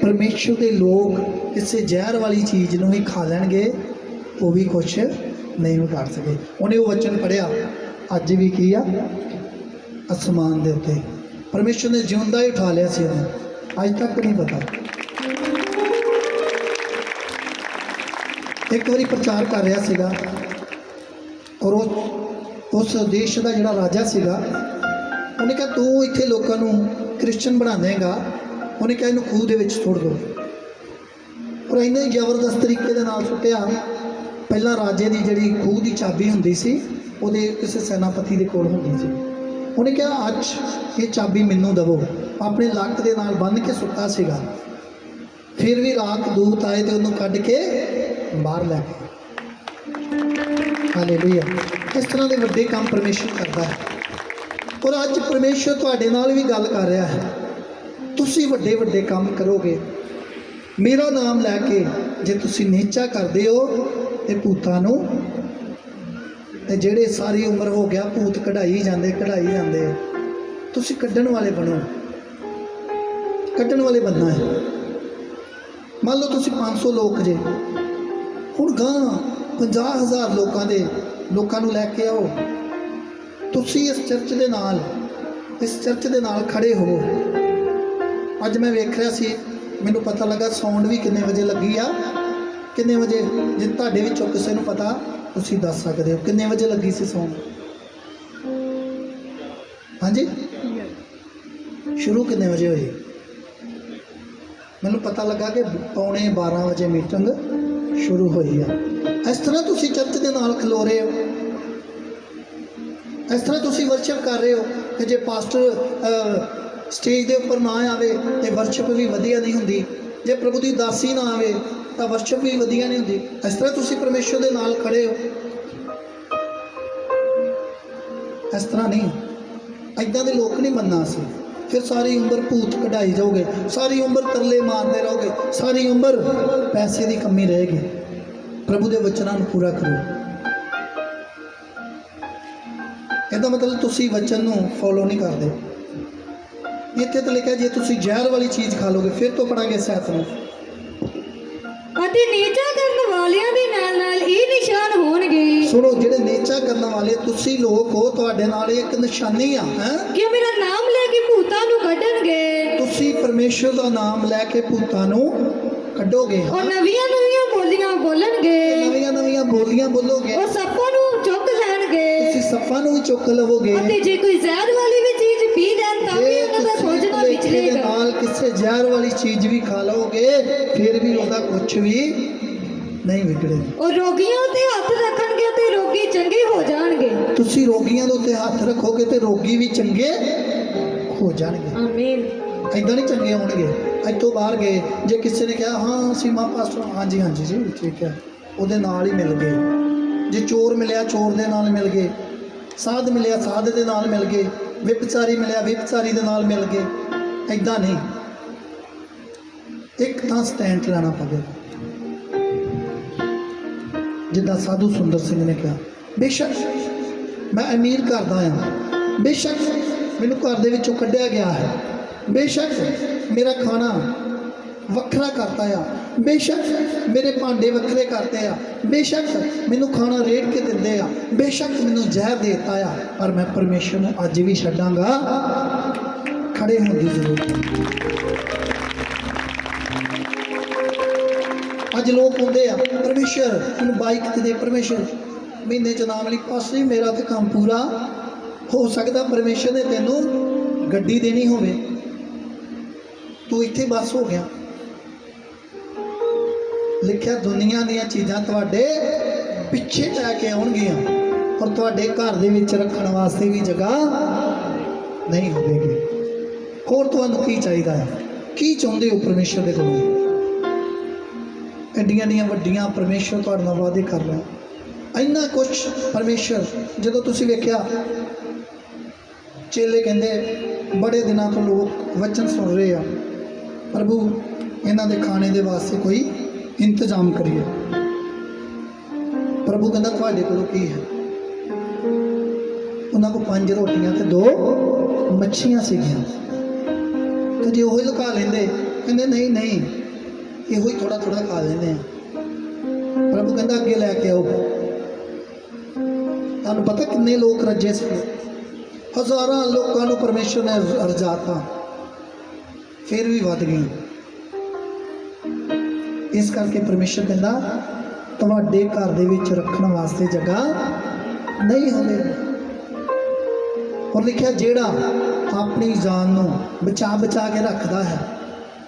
ਪਰਮੇਸ਼ਰ ਦੇ ਲੋਕ ਕਿਸੇ ਜ਼ਹਿਰ ਵਾਲੀ ਚੀਜ਼ ਨੂੰ ਹੀ ਖਾ ਲੈਣਗੇ, ਉਹ ਵੀ ਕੁਛ ਨਹੀਂ ਵਿਗਾੜ ਸਕੇ। ਉਹਨੇ ਉਹ ਵਚਨ ਪੜ੍ਹਿਆ, ਅੱਜ ਵੀ ਕੀ ਆ, ਅਸਮਾਨ ਦੇ ਉੱਤੇ ਪਰਮੇਸ਼ਰ ਨੇ ਜਿਉਂਦਾ ਹੀ ਉਠਾ ਲਿਆ ਸੀ ਉਹਨੂੰ, ਅੱਜ ਤੱਕ ਨਹੀਂ ਪਤਾ। ਇੱਕ ਵਾਰੀ ਪ੍ਰਚਾਰ ਕਰ ਰਿਹਾ ਸੀਗਾ, ਔਰ ਉਸ ਦੇਸ਼ ਦਾ ਜਿਹੜਾ ਰਾਜਾ ਸੀਗਾ, ਉਹਨੇ ਕਿਹਾ ਤੂੰ ਇੱਥੇ ਲੋਕਾਂ ਨੂੰ ਕ੍ਰਿਸਚਨ ਬਣਾ ਦੇਗਾ। ਉਹਨੇ ਕਿਹਾ ਇਹਨੂੰ ਖੂਹ ਦੇ ਵਿੱਚ ਸੁੱਟ ਦਿਓ, ਔਰ ਇੰਨੇ ਜ਼ਬਰਦਸਤ ਤਰੀਕੇ ਦੇ ਨਾਲ ਸੁੱਟਿਆ। ਪਹਿਲਾਂ ਰਾਜੇ ਦੀ ਜਿਹੜੀ ਖੂਹ ਦੀ ਚਾਬੀ ਹੁੰਦੀ ਸੀ, ਉਹਦੇ ਕਿਸੇ ਸੈਨਾਪਤੀ ਦੇ ਕੋਲ ਹੁੰਦੀ ਸੀ। ਉਹਨੇ ਕਿਹਾ ਅੱਜ ਇਹ ਚਾਬੀ ਮੈਨੂੰ ਦੇਵੋ। ਆਪਣੇ ਲੱਕ ਦੇ ਨਾਲ ਬੰਨ੍ਹ ਕੇ ਸੁੱਤਾ ਸੀਗਾ। ਫਿਰ ਵੀ ਰਾਤ ਦੂਤ ਆਏ ਤੇ ਉਹਨੂੰ ਕੱਢ ਕੇ ਬਾਹਰ ਲੈ ਗਏ। ਹਾਲੇਲੂਇਆ। ਇਸ ਤਰ੍ਹਾਂ ਦੇ ਵੱਡੇ ਕੰਮ ਪਰਮੇਸ਼ਰ ਕਰਦਾ ਹੈ, ਔਰ ਅੱਜ ਪਰਮੇਸ਼ਰ ਤੁਹਾਡੇ ਨਾਲ ਵੀ ਗੱਲ ਕਰ ਰਿਹਾ ਹੈ। ਤੁਸੀਂ ਵੱਡੇ ਵੱਡੇ ਕੰਮ ਕਰੋਗੇ, ਮੇਰਾ ਨਾਮ ਲੈ ਕੇ। ਜੇ ਤੁਸੀਂ ਨੀਚਾ ਕਰਦੇ ਹੋ ਤੇ ਭੂਤਾਂ ਨੂੰ, ਤੇ ਜਿਹੜੇ ਸਾਰੀ ਉਮਰ ਹੋ ਗਿਆ ਭੂਤ ਕਢਾਈ ਜਾਂਦੇ ਤੁਸੀਂ ਕੱਢਣ ਵਾਲੇ ਬਣੋ, ਕੱਢਣ ਵਾਲੇ ਬਣਨਾ ਹੈ। ਮੰਨ ਲਓ ਤੁਸੀਂ 500 ਲੋਕ ਜੇ, ਹੁਣ ਗਾਂ 50,000 ਲੋਕਾਂ ਨੂੰ ਲੈ ਕੇ ਆਓ। ਤੁਸੀਂ ਇਸ ਚਰਚ ਦੇ ਨਾਲ ਖੜੇ ਹੋ। ਅੱਜ ਮੈਂ ਵੇਖ ਰਿਹਾ ਸੀ, ਮੈਨੂੰ ਪਤਾ ਲੱਗਾ ਸਾਊਂਡ ਵੀ ਕਿੰਨੇ ਵਜੇ ਲੱਗੀ ਆ, ਕਿੰਨੇ ਵਜੇ। ਜੇ ਤੁਹਾਡੇ ਵਿੱਚੋਂ ਕਿਸੇ ਨੂੰ ਪਤਾ, ਤੁਸੀਂ ਦੱਸ ਸਕਦੇ ਹੋ ਕਿੰਨੇ ਵਜੇ ਲੱਗੀ ਸੀ ਸਾਊਂਡ? ਹਾਂਜੀ, ਸ਼ੁਰੂ ਕਿੰਨੇ ਵਜੇ ਹੋਈ? ਮੈਨੂੰ ਪਤਾ ਲੱਗਾ ਕਿ 11:45 ਵਜੇ ਮੀਟਿੰਗ ਸ਼ੁਰੂ ਹੋਈ ਆ। ਇਸ ਤਰ੍ਹਾਂ ਤੁਸੀਂ ਚਰਚ ਦੇ ਨਾਲ ਖਲੋ ਰਹੇ ਹੋ, ਇਸ ਤਰ੍ਹਾਂ ਤੁਸੀਂ ਵਰਸ਼ਿਪ ਕਰ ਰਹੇ ਹੋ ਕਿ ਜੇ ਪਾਸਟਰ ਸਟੇਜ ਦੇ ਉੱਪਰ ਨਾ ਆਵੇ ਤੇ ਵਰਸ਼ਿਪ ਵੀ ਵਧੀਆ ਨਹੀਂ ਹੁੰਦੀ, ਜੇ ਪ੍ਰਭੂ ਦੀ ਦਾਸੀ ਨਾ ਆਵੇ ਤਾਂ ਵਰਸ਼ਿਪ ਵੀ ਵਧੀਆ ਨਹੀਂ ਹੁੰਦੀ। ਇਸ ਤਰ੍ਹਾਂ ਤੁਸੀਂ ਪਰਮੇਸ਼ਰ ਦੇ ਨਾਲ ਖੜੇ ਹੋ। ਇਸ ਤਰ੍ਹਾਂ ਨਹੀਂ, ਇੱਦਾਂ ਦੇ ਲੋਕ ਨਹੀਂ ਬਣਨਾ ਅਸੀਂ। ਫਿਰ ਸਾਰੀ ਉਮਰ ਭੂਤ ਕਢਾਈ ਜਾਓਗੇ, ਸਾਰੀ ਉਮਰ ਤਰਲੇ ਮਾਰਦੇ ਰਹੋਗੇ, ਸਾਰੀ ਉਮਰ ਪੈਸੇ ਦੀ ਕਮੀ ਰਹੇਗੀ। ਪ੍ਰਭੂ ਦੇ ਵਚਨਾਂ ਨੂੰ ਪੂਰਾ ਕਰੋ। ਇਹਦਾ ਮਤਲਬ ਤੁਸੀਂ ਵਚਨ ਨੂੰ ਫੋਲੋ ਨਹੀਂ ਕਰਦੇ। ਇੱਥੇ ਤਾਂ ਲਿਖਿਆ ਜੇ ਤੁਸੀਂ ਜ਼ਹਿਰ ਵਾਲੀ ਚੀਜ਼ ਖਾ ਲੋਗੇ, ਫਿਰ ਤੋਂ ਪੜਾਂਗੇ 7 ਨੂੰ। ਅਤੇ ਨੀਚਾ ਕਰਨ ਵਾਲਿਆਂ ਦੇ ਨਾਲ ਨਾਲ ਇਹ ਨਿਸ਼ਾਨ ਹੋਣਗੇ। ਸੁਣੋ, ਜਿਹੜੇ ਨੀਚਾ ਕਰਨ ਵਾਲੇ ਤੁਸੀਂ ਲੋਕ ਹੋ, ਤੁਹਾਡੇ ਨਾਲ ਇੱਕ ਨਿਸ਼ਾਨੀ ਆ ਕਿ ਮੇਰਾ ਨਾਮ ਲੈ ਕੇ ਭੂਤਾਂ ਨੂੰ ਕੱਢਣਗੇ। ਤੁਸੀਂ ਪਰਮੇਸ਼ਰ ਦਾ ਨਾਮ ਲੈ ਕੇ ਭੂਤਾਂ ਨੂੰ ਕੱਢੋਗੇ, ਔਰ ਨਵੀਆਂ ਨਵੀਆਂ ਬੋਲੀਆਂ ਬੋਲਣਗੇ। ਨਵੀਆਂ ਨਵੀਆਂ ਬੋਲੀਆਂ ਬੋਲੋਗੇ, ਔਰ ਸੱਪਾਂ ਨੂੰ ਚੁੱਕ ਲੈਣਗੇ। ਤੁਸੀਂ ਸੱਪਾਂ ਨੂੰ ਵੀ ਚੁੱਕ ਲਵੋਗੇ। ਅਤੇ ਜੇ ਕੋਈ ਜ਼ਹਿਰ ਵਾਲੀ ਵੀ ਚੀਜ਼ ਪੀ ਲੈਣ ਤਾਂ ਵੀ ਉਹਨਾਂ ਦਾ ਕੁਝ ਨਾ ਦੇ ਵਿਚਰੇਗਾ। ਨਾਲ ਕਿਸੇ ਜ਼ਹਿਰ ਵਾਲੀ ਚੀਜ਼ ਵੀ ਖਾ ਲਓਗੇ ਫਿਰ ਵੀ ਉਹਦਾ ਕੁਝ ਵੀ ਨਹੀਂ ਵਿਗੜੇਗਾ। ਉਹ ਰੋਗੀਆਂ ਤੇ ਹੱਥ ਰੱਖਣਗੇ ਤੇ ਰੋਗੀ ਚੰਗੇ ਹੋ ਜਾਣਗੇ। ਤੁਸੀਂ ਰੋਗੀਆਂ ਦੇ ਉੱਤੇ ਹੱਥ ਰੱਖੋਗੇ ਤੇ ਰੋਗੀ ਵੀ ਚੰਗੇ ਹੋ ਜਾਣਗੇ। ਆਮੀਨ। ਇੱਦਾਂ ਨਹੀਂ ਚੰਗੇ ਹੋਣਗੇ। ਅੱਜ ਤੋਂ ਬਾਹਰ ਗਏ, ਜੇ ਕਿਸੇ ਨੇ ਕਿਹਾ ਹਾਂ ਸੀਮਾ ਪਾਸਟਰ, ਹਾਂਜੀ ਹਾਂਜੀ ਜੀ ਠੀਕ ਹੈ, ਉਹਦੇ ਨਾਲ ਹੀ ਮਿਲ ਗਏ। ਜੇ ਚੋਰ ਮਿਲਿਆ ਚੋਰ ਦੇ ਨਾਲ ਮਿਲ ਗਏ, ਸਾਧ ਮਿਲਿਆ ਸਾਧ ਦੇ ਨਾਲ ਮਿਲ ਗਏ, ਵਿਪਚਾਰੀ ਮਿਲਿਆ ਵਿਪਚਾਰੀ ਦੇ ਨਾਲ ਮਿਲ ਗਏ। ਇੱਦਾਂ ਨਹੀਂ, ਇੱਕ ਤਾਂ ਸਟੈਂਡ ਲੈਣਾ ਪਵੇਗਾ। ਜਿੱਦਾਂ ਸਾਧੂ ਸੁੰਦਰ ਸਿੰਘ ਨੇ ਕਿਹਾ, ਬੇਸ਼ੱਕ ਮੈਂ ਅਮੀਰ ਘਰ ਦਾ ਹਾਂ, ਬੇਸ਼ੱਕ ਮੈਨੂੰ ਘਰ ਦੇ ਵਿੱਚੋਂ ਕੱਢਿਆ ਗਿਆ ਹੈ, ਬੇਸ਼ੱਕ ਮੇਰਾ ਖਾਣਾ ਵੱਖਰਾ ਕਰਤਾ ਆ, ਬੇਸ਼ੱਕ ਮੇਰੇ ਭਾਂਡੇ ਵੱਖਰੇ ਕਰਤੇ ਆ, ਬੇਸ਼ੱਕ ਮੈਨੂੰ ਖਾਣਾ ਰੇੜ ਕੇ ਦਿੰਦੇ ਆ, ਬੇਸ਼ੱਕ ਮੈਨੂੰ ਜ਼ਹਿਰ ਦੇ ਦਿੱਤਾ ਆ, ਪਰ ਮੈਂ ਪਰਮੇਸ਼ਰ ਨੂੰ ਅੱਜ ਵੀ ਛੱਡਾਂਗਾ। ਖੜੇ ਹੋਣ ਦੀ ਜ਼ਰੂਰਤ ਹੈ। ਅੱਜ ਲੋਕ ਹੁੰਦੇ ਆ, ਪਰਮੇਸ਼ਰ ਮੈਨੂੰ ਬਾਈਕ ਤੇ ਦੇ, ਪਰਮੇਸ਼ਰ ਮਹੀਨੇ ਚ ਨਾਮ ਲਈ ਪਾਸੇ ਮੇਰਾ ਤੇ ਕੰਮ ਪੂਰਾ ਹੋ ਸਕਦਾ। ਪਰਮੇਸ਼ਰ ਨੇ ਤੈਨੂੰ ਗੱਡੀ ਦੇਣੀ ਹੋਵੇ, ਤੂੰ ਇੱਥੇ ਬਸ ਹੋ ਗਿਆ। ਲਿਖਿਆ ਦੁਨੀਆ ਦੀਆਂ ਚੀਜ਼ਾਂ ਤੁਹਾਡੇ ਪਿੱਛੇ ਪੈ ਕੇ ਆਉਣਗੀਆਂ, ਔਰ ਤੁਹਾਡੇ ਘਰ ਦੇ ਵਿੱਚ ਰੱਖਣ ਵਾਸਤੇ ਵੀ ਜਗ੍ਹਾ ਨਹੀਂ ਹੋਵੇਗੀ। ਹੋਰ ਤੁਹਾਨੂੰ ਕੀ ਚਾਹੀਦਾ ਹੈ? ਕੀ ਚਾਹੁੰਦੇ ਹੋ ਪਰਮੇਸ਼ਰ ਦੇ ਕੋਲੋਂ? ਐਡੀਆਂ ਵੱਡੀਆਂ ਪਰਮੇਸ਼ਰ ਤੁਹਾਡੇ ਨਾਲ ਵਾਅਦੇ ਕਰ ਰਿਹਾ, ਇੰਨਾ ਕੁਛ ਪਰਮੇਸ਼ਰ। ਜਦੋਂ ਤੁਸੀਂ ਵੇਖਿਆ ਚੇਲੇ ਕਹਿੰਦੇ ਬੜੇ ਦਿਨਾਂ ਤੋਂ ਲੋਕ ਵਚਨ ਸੁਣ ਰਹੇ ਆ, ਪ੍ਰਭੂ ਇਹਨਾਂ ਦੇ ਖਾਣੇ ਦੇ ਵਾਸਤੇ ਕੋਈ ਇੰਤਜ਼ਾਮ ਕਰੀਏ। ਪ੍ਰਭੂ ਕਹਿੰਦਾ ਤੁਹਾਡੇ ਕੋਲ ਕੀ ਹੈ? ਉਹਨਾਂ ਕੋਲ 5 ਰੋਟੀਆਂ ਤੇ 2 ਮੱਛੀਆਂ ਸੀਗੀਆਂ। ਤੇ ਜੇ ਉਹ ਹੀ ਲੁਕਾ ਲੈਂਦੇ, ਕਹਿੰਦੇ ਨਹੀਂ ਨਹੀਂ ਇਹੋ ਹੀ ਥੋੜਾ ਥੋੜਾ ਖਾ ਲੈਂਦੇ ਆ। ਪ੍ਰਭੂ ਕਹਿੰਦਾ ਅੱਗੇ ਲੈ ਕੇ ਆਓ। ਤੁਹਾਨੂੰ ਪਤਾ ਕਿੰਨੇ ਲੋਕ ਰੱਜੇ ਸੀ? ਹਜ਼ਾਰਾਂ ਲੋਕਾਂ ਨੂੰ ਪਰਮੇਸ਼ਰ ਨੇ ਰਜਾਤਾ, ਫਿਰ ਵੀ ਵੱਧ ਗਈਆਂ। ਇਸ ਕਰਕੇ ਪਰਮੇਸ਼ਰ ਕਹਿੰਦਾ ਤੁਹਾਡੇ ਘਰ ਦੇ ਵਿੱਚ ਰੱਖਣ ਵਾਸਤੇ ਜਗ੍ਹਾ ਨਹੀਂ ਹੋਵੇਗੀ। ਔਰ ਲਿਖਿਆ ਜਿਹੜਾ ਆਪਣੀ ਜਾਨ ਨੂੰ ਬਚਾ ਕੇ ਰੱਖਦਾ ਹੈ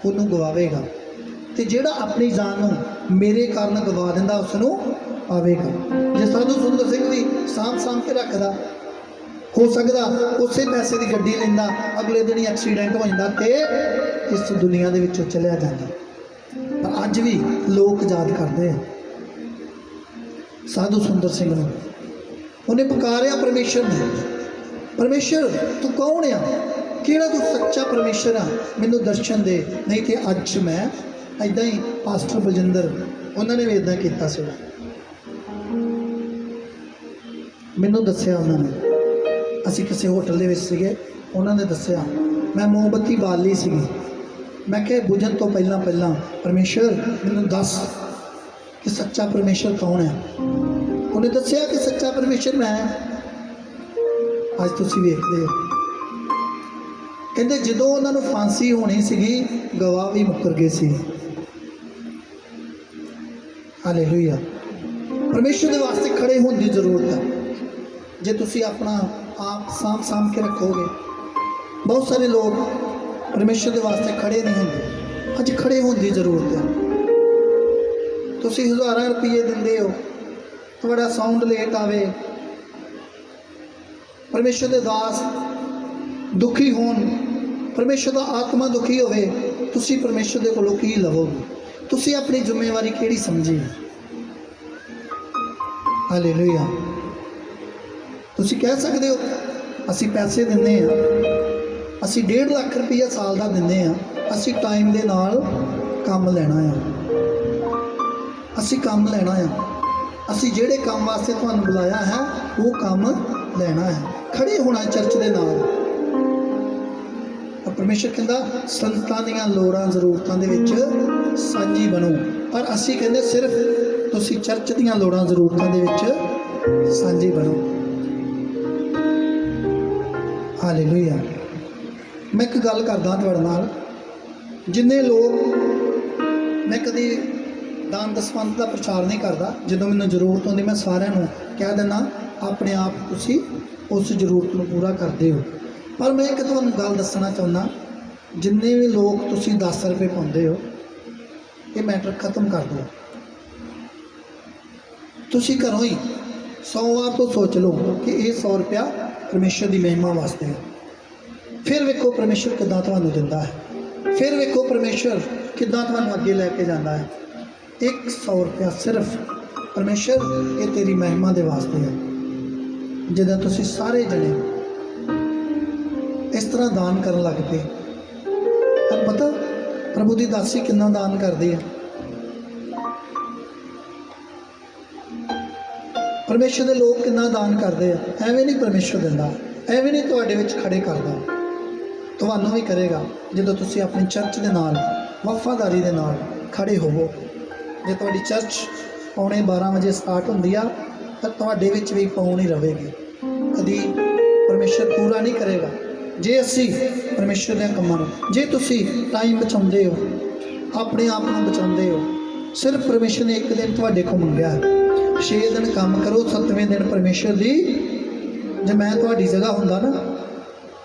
ਉਹਨੂੰ ਗਵਾਵੇਗਾ, ਤੇ ਜਿਹੜਾ ਆਪਣੀ ਜਾਨ ਨੂੰ ਮੇਰੇ ਕਾਰਨ ਗਵਾ ਦਿੰਦਾ ਉਸ ਨੂੰ ਪਾਵੇਗਾ। ਜੇ ਸਾਧੂ ਸੁੰਦਰ ਸਿੰਘ ਵੀ ਸਾਂਭ ਕੇ ਰੱਖਦਾ, ਹੋ ਸਕਦਾ ਉਸੇ ਪੈਸੇ ਦੀ ਗੱਡੀ ਲੈਂਦਾ, ਅਗਲੇ ਦਿਨ ਹੀ ਐਕਸੀਡੈਂਟ ਹੋ ਜਾਂਦਾ ਤੇ ਇਸ ਦੁਨੀਆ ਦੇ ਵਿੱਚੋਂ ਚਲਿਆ ਜਾਂਦਾ। ਪਰ ਅੱਜ ਵੀ ਲੋਕ ਯਾਦ ਕਰਦੇ ਆ ਸਾਧੂ ਸੁੰਦਰ ਸਿੰਘ ਨੂੰ। ਉਹਨੇ ਪੁਕਾਰਿਆ ਪਰਮੇਸ਼ਰ ਨੂੰ, ਪਰਮੇਸ਼ਰ ਤੂੰ ਕੌਣ ਆ? ਕਿਹੜਾ ਤੂੰ ਸੱਚਾ ਪਰਮੇਸ਼ਰ ਆ? ਮੈਨੂੰ ਦਰਸ਼ਨ ਦੇ, ਨਹੀਂ ਤੇ ਅੱਜ ਮੈਂ ਇੱਦਾਂ ਹੀ। ਪਾਸਟਰ ਬਲਜਿੰਦਰ ਉਹਨਾਂ ਨੇ ਵੀ ਇੱਦਾਂ ਕੀਤਾ ਸੀ। ਮੈਨੂੰ ਦੱਸਿਆ ਉਹਨਾਂ ਨੇ, ਅਸੀਂ ਕਿਸੇ ਹੋਟਲ ਦੇ ਵਿੱਚ ਸੀਗੇ, ਉਹਨਾਂ ਨੇ ਦੱਸਿਆ ਮੈਂ ਮੋਮਬੱਤੀ ਬਾਲ ਲਈ ਸੀਗੀ। ਮੈਂ ਕਿਹਾ ਬੁਝਣ ਤੋਂ ਪਹਿਲਾਂ ਪਰਮੇਸ਼ਰ ਮੈਨੂੰ ਦੱਸ ਕਿ ਸੱਚਾ ਪਰਮੇਸ਼ਰ ਕੌਣ ਹੈ। ਉਹਨੇ ਦੱਸਿਆ ਕਿ ਸੱਚਾ ਪਰਮੇਸ਼ਰ ਮੈਂ। ਅੱਜ ਤੁਸੀਂ ਵੇਖਦੇ ਹੋ। ਕਹਿੰਦੇ ਜਦੋਂ ਉਹਨਾਂ ਨੂੰ ਫਾਂਸੀ ਹੋਣੀ ਸੀਗੀ, ਗਵਾਹ ਵੀ ਮੁੱਕਰ ਗਏ ਸੀ। ਹਾਲੇਲੂਇਆ। ਪਰਮੇਸ਼ਰ ਦੇ ਵਾਸਤੇ ਖੜੇ ਹੋਣ ਦੀ ਜ਼ਰੂਰਤ ਹੈ। ਜੇ ਤੁਸੀਂ ਆਪਣਾ ਆਪ ਸਾਂਭ ਕੇ ਰੱਖੋਗੇ। ਬਹੁਤ ਸਾਰੇ ਲੋਕ ਪਰਮੇਸ਼ਰ ਦੇ ਵਾਸਤੇ ਖੜੇ ਨਹੀਂ ਹੁੰਦੇ। ਅੱਜ ਖੜੇ ਹੋਣ ਦੀ ਜ਼ਰੂਰਤ ਹੈ। ਤੁਸੀਂ ਹਜ਼ਾਰਾਂ ਰੁਪਏ ਦਿੰਦੇ ਹੋ, ਤੁਹਾਡਾ ਸਾਊਂਡ ਲੇਟ ਆਵੇ, ਪਰਮੇਸ਼ਰ ਦੇ ਦਾਸ ਦੁਖੀ ਹੋਣ, ਪਰਮੇਸ਼ਰ ਦਾ ਆਤਮਾ ਦੁਖੀ ਹੋਵੇ, ਤੁਸੀਂ ਪਰਮੇਸ਼ਰ ਦੇ ਕੋਲੋਂ ਕੀ ਲਵੋਗੇ? ਤੁਸੀਂ ਆਪਣੀ ਜ਼ਿੰਮੇਵਾਰੀ ਕਿਹੜੀ ਸਮਝੀ? ਹਾਲੇਲੂਇਆ। ਤੁਸੀਂ ਕਹਿ ਸਕਦੇ ਹੋ ਅਸੀਂ ਪੈਸੇ ਦਿੰਦੇ ਹਾਂ, ਅਸੀਂ 1.5 ਲੱਖ ਰੁਪਈਆ ਸਾਲ ਦਾ ਦਿੰਦੇ ਹਾਂ, ਅਸੀਂ ਟਾਈਮ ਦੇ ਨਾਲ ਕੰਮ ਲੈਣਾ ਆ, ਅਸੀਂ ਕੰਮ ਲੈਣਾ ਆ, ਅਸੀਂ ਜਿਹੜੇ ਕੰਮ ਵਾਸਤੇ ਤੁਹਾਨੂੰ ਬੁਲਾਇਆ ਹੈ ਉਹ ਕੰਮ ਲੈਣਾ ਹੈ, ਖੜੇ ਹੋਣਾ ਚਰਚ ਦੇ ਨਾਲ। ਪਰਮੇਸ਼ਰ ਕਹਿੰਦਾ ਸੰਤਾਂ ਦੀਆਂ ਲੋੜਾਂ ਜ਼ਰੂਰਤਾਂ ਦੇ ਵਿੱਚ ਸਾਂਝੀ ਬਣੋ, ਪਰ ਅਸੀਂ ਕਹਿੰਦੇ ਸਿਰਫ ਤੁਸੀਂ ਚਰਚ ਦੀਆਂ ਲੋੜਾਂ ਜ਼ਰੂਰਤਾਂ ਦੇ ਵਿੱਚ ਸਾਂਝੀ ਬਣੋ। ਹਾਲੇਲੂਇਆ। ਮੈਂ ਇੱਕ ਗੱਲ ਕਰਦਾ ਤੁਹਾਡੇ ਨਾਲ, ਜਿੰਨੇ ਲੋਕ, ਮੈਂ ਕਦੀ ਦਾਨ ਦਸਵੰਧ ਦਾ ਪ੍ਰਚਾਰ ਨਹੀਂ ਕਰਦਾ, ਜਦੋਂ ਮੈਨੂੰ ਜ਼ਰੂਰਤ ਹੁੰਦੀ ਮੈਂ ਸਾਰਿਆਂ ਨੂੰ ਕਹਿ ਦਿੰਦਾ ਆਪਣੇ ਆਪ ਤੁਸੀਂ ਉਸ ਜ਼ਰੂਰਤ ਨੂੰ ਪੂਰਾ ਕਰਦੇ ਹੋ। पर मैं एक तुहानूं गल दसना चाहुंदा, जिन्ने भी लोग तुसीं 10 रुपए पाउंदे हो, ये मैटर खत्म कर दो। तुसीं घरों ही 100 वार तो सोच लो कि ये 100 रुपया परमेश्वर की महिमा वास्ते है। फिर वेखो परमेश्वर किद्दां तुहानूं दिंदा है, फिर वेखो परमेश्वर किद्दां तुहानूं अगे लैके जांदा है। 100 रुपया सिर्फ परमेश्वर ये तेरी महिमा दे वास्ते है। जिद्दां तुसीं सारे जने इस तरह दान करन लग पे, तैनूं पता प्रभु की दासी कितना दान करदी है। परमेश्वर के लोग कितना दान करते हैं। एवें नहीं परमेश्वर दिंदा, एवें नहीं तुहाडे विच खड़े करदा, तुहानूं भी करेगा जदों तुसीं अपनी चर्च के नाल वफादारी के नाल खड़े होवो। जे तुहाडी चर्च पौने 12 बजे स्टार्ट होंदी आ तां तुहाडे विच भी पौन ही रहेगी, कदी परमेश्वर पूरा नहीं करेगा। जे असी परमेश्वर के कामां नूं, जे तुसीं टाइम बचाउंदे हो, अपने आप को बचाउंदे हो, सिर्फ परमेश्वर ने एक दिन तुहाडे कोल मंगिया है 6 दिन काम करो, 7वें दिन परमेश्वर दी। जे मैं तुहाडी जगह हुंदा ना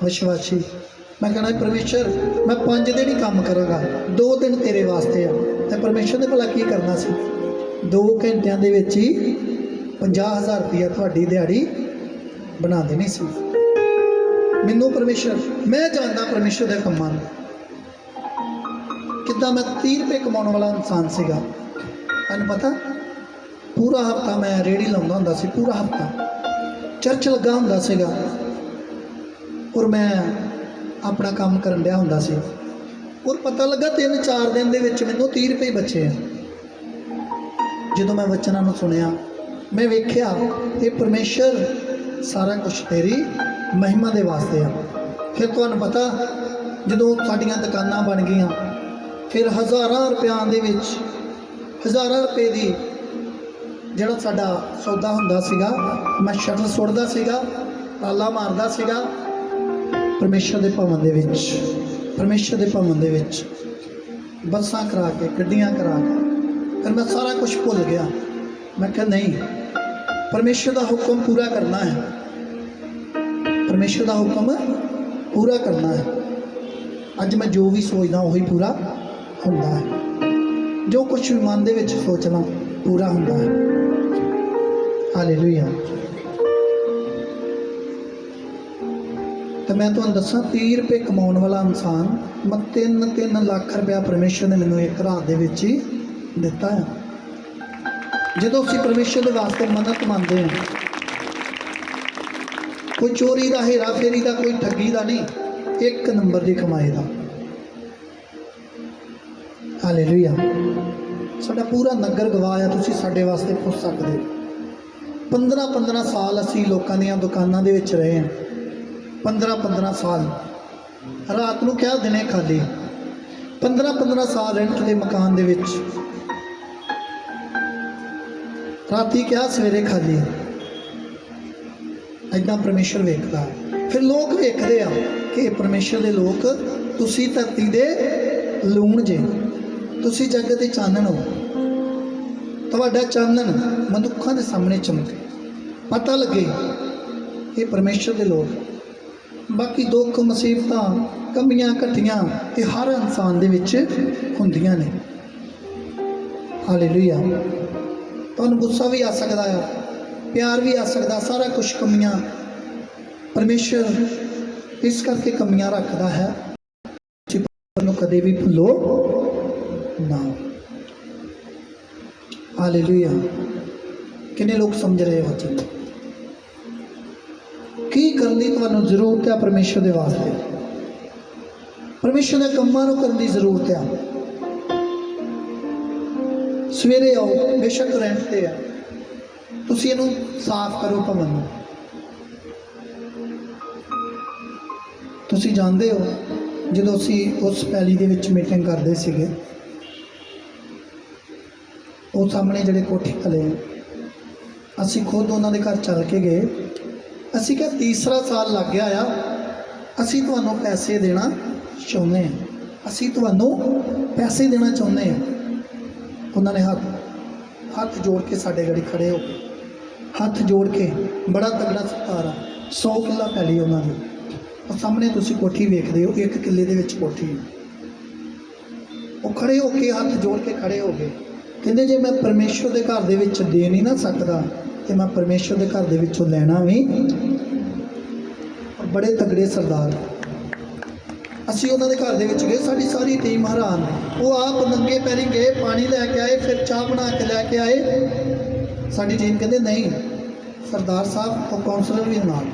विश्वासी, मैं कहना परमेश्वर मैं 5 दिन ही काम करांगा, 2 दिन तेरे वास्ते आ। ते परमेश्वर ने भला की करना सी, 2 घंटिਆਂ ਦੇ ਵਿੱਚ ही 50,000 रुपया तुहाडी दिहाड़ी बना देनी सी। मैनू परमेश्वर, मैं जानदा परमेश्वर के कामां नूं किद्दां। मैं 30 रुपए कमाउण वाला इंसान सीगा, तैनूं पता पूरा हफ्ता मैं रेहड़ी लाउंदा हुंदा सी, पूरा हफ्ता चर्च लगा हुंदा सीगा और मैं अपना काम करन दिया हुंदा सी। और पता लगा 3-4 दिन दे विच मैनूं 30 रुपए बचे हैं। जदों मैं वचनां नूं सुनिया, मैं वेख्या ये परमेश्वर सारा कुछ तेरी महिमा दे वास्ते है। फिर तुहानूं पता जदों साडीआं दुकानां बन गईआं, फिर हज़ारां रुपयां दे विच, हज़ारां रुपए दी जिहड़ा साडा सौदा हुंदा सीगा, मैं शटर सुट्टदा सीगा, ताला मारदा सीगा परमेश्वर दे भवन दे विच, परमेश्वर दे भवन दे विच बसां करा के, गड्डियां करा के। फिर मैं सारा कुछ भुल गया। मैं कहा नहीं, परमेश्वर का हुक्म पूरा करना है, परमेश्वर का हुक्म पूरा करना है। अज मैं जो भी सोचदा वही पूरा हुंदा है, जो कुछ भी मन दे विच सोचना पूरा हुंदा है। हालेलुया। तो मैं तुहानूं दसां 30 रुपए कमाउण वाला इंसान, मैं 3 लाख रुपया परमेश्वर ने मैनूं एक रात दे विच ही दिता है। जदों असीं परमेश्वर के वास्ते मन्नत मंगदे हैं, कोई चोरी का, हेरा फेरी का, कोई ठगी का नहीं, 1 नंबर की कमाई का। हालेलुया। साडा पूरा नगर गवाह है, तुसीं साडे वास्ते पुछ सकदे हो। 15-15 साल असीं लोकां दीआं दुकानां दे विच रहे हैं, 15-15 साल रात नूं क्या दिने खाली, 15-15 साल रेंट के मकान दे विच, राती क्या सवेरे खाली। इदां परमेश्वर वेखदा है। फिर लोग वेखदे आ कि परमेश्वर के लोग, तुसीं धरती दे लूण जे, तुसीं जग दे चानण हो, तुहाडा चानण मनुक्खां दे सामने चमके, पता लगे ये परमेश्वर के लोग। बाकी दुख मुसीबतां कमियां घटियां ये हर इंसान दे विच हुंदियां ने। हालेलुया। तुहानूं गुस्सा भी आ सकदा है, प्यार भी आ सकदा, सारा कुछ कमियां। परमेश्वर इस करके कमियां रखदा है, कदे भी भुलो ना। हालेलुया। किन्ने लोग समझ रहे हो वचन की करनी तुहानूं जरूरत है परमेश्वर के वास्ते, परमेश्वर के कामां नूं करन दी जरूरत है। सवेरे आओ, बेशक रेंट ते है, तुसीं इहनूं साफ करो भवन नूं। तुसीं जानदे हो जदों असीं उस पैली दे विच मीटिंग करदे सीगे, वो सामने जिहड़े कोठी वाले असीं खुद उन्हां दे घर चल के गए। असीं क्या 3रा साल लग गया आ, असीं तुहानूं पैसे देना चाहुंदे हैं, असीं तुहानूं पैसे देना चाहुंदे हैं। उन्होंने हाथ जोड़ के साढ़े गड़ी खड़े हो, हाथ जोड़ के, बड़ा तगड़ा सत्कार आ। 100 किला पैली उन्होंने, ਉਹ ਸਾਹਮਣੇ ਤੁਸੀਂ ਕੋਠੀ ਵੇਖਦੇ ਹੋ, 1 ਕਿੱਲੇ ਦੇ ਵਿੱਚ ਕੋਠੀ। ਉਹ ਖੜੇ ਹੋ ਕੇ ਹੱਥ ਜੋੜ ਕੇ ਖੜੇ ਹੋ ਗਏ, ਕਹਿੰਦੇ ਜੇ ਮੈਂ ਪਰਮੇਸ਼ਵਰ ਦੇ ਘਰ ਦੇ ਵਿੱਚ ਦੇ ਨਹੀਂ ਨਾ ਸਕਦਾ ਤੇ ਮੈਂ ਪਰਮੇਸ਼ਵਰ ਦੇ ਘਰ ਦੇ ਵਿੱਚੋਂ ਲੈਣਾ ਵੀ। ਬੜੇ ਤਗੜੇ ਸਰਦਾਰ। ਅਸੀਂ ਉਹਨਾਂ ਦੇ ਘਰ ਦੇ ਵਿੱਚ ਗਏ, ਸਾਡੀ ਸਾਰੀ ਟੀਮ ਹੈਰਾਨ। ਉਹ ਆਪ ਨੰਗੇ ਪੈਰੀ ਗਏ, ਪਾਣੀ ਲੈ ਕੇ ਆਏ, ਫਿਰ ਚਾਹ ਬਣਾ ਕੇ ਲੈ ਕੇ ਆਏ। ਸਾਡੀ ਟੀਮ ਕਹਿੰਦੇ ਨਹੀਂ ਸਰਦਾਰ ਸਾਹਿਬ, ਉਹ ਕਾਉਂਸਲਰ ਵੀ ਨਾਲ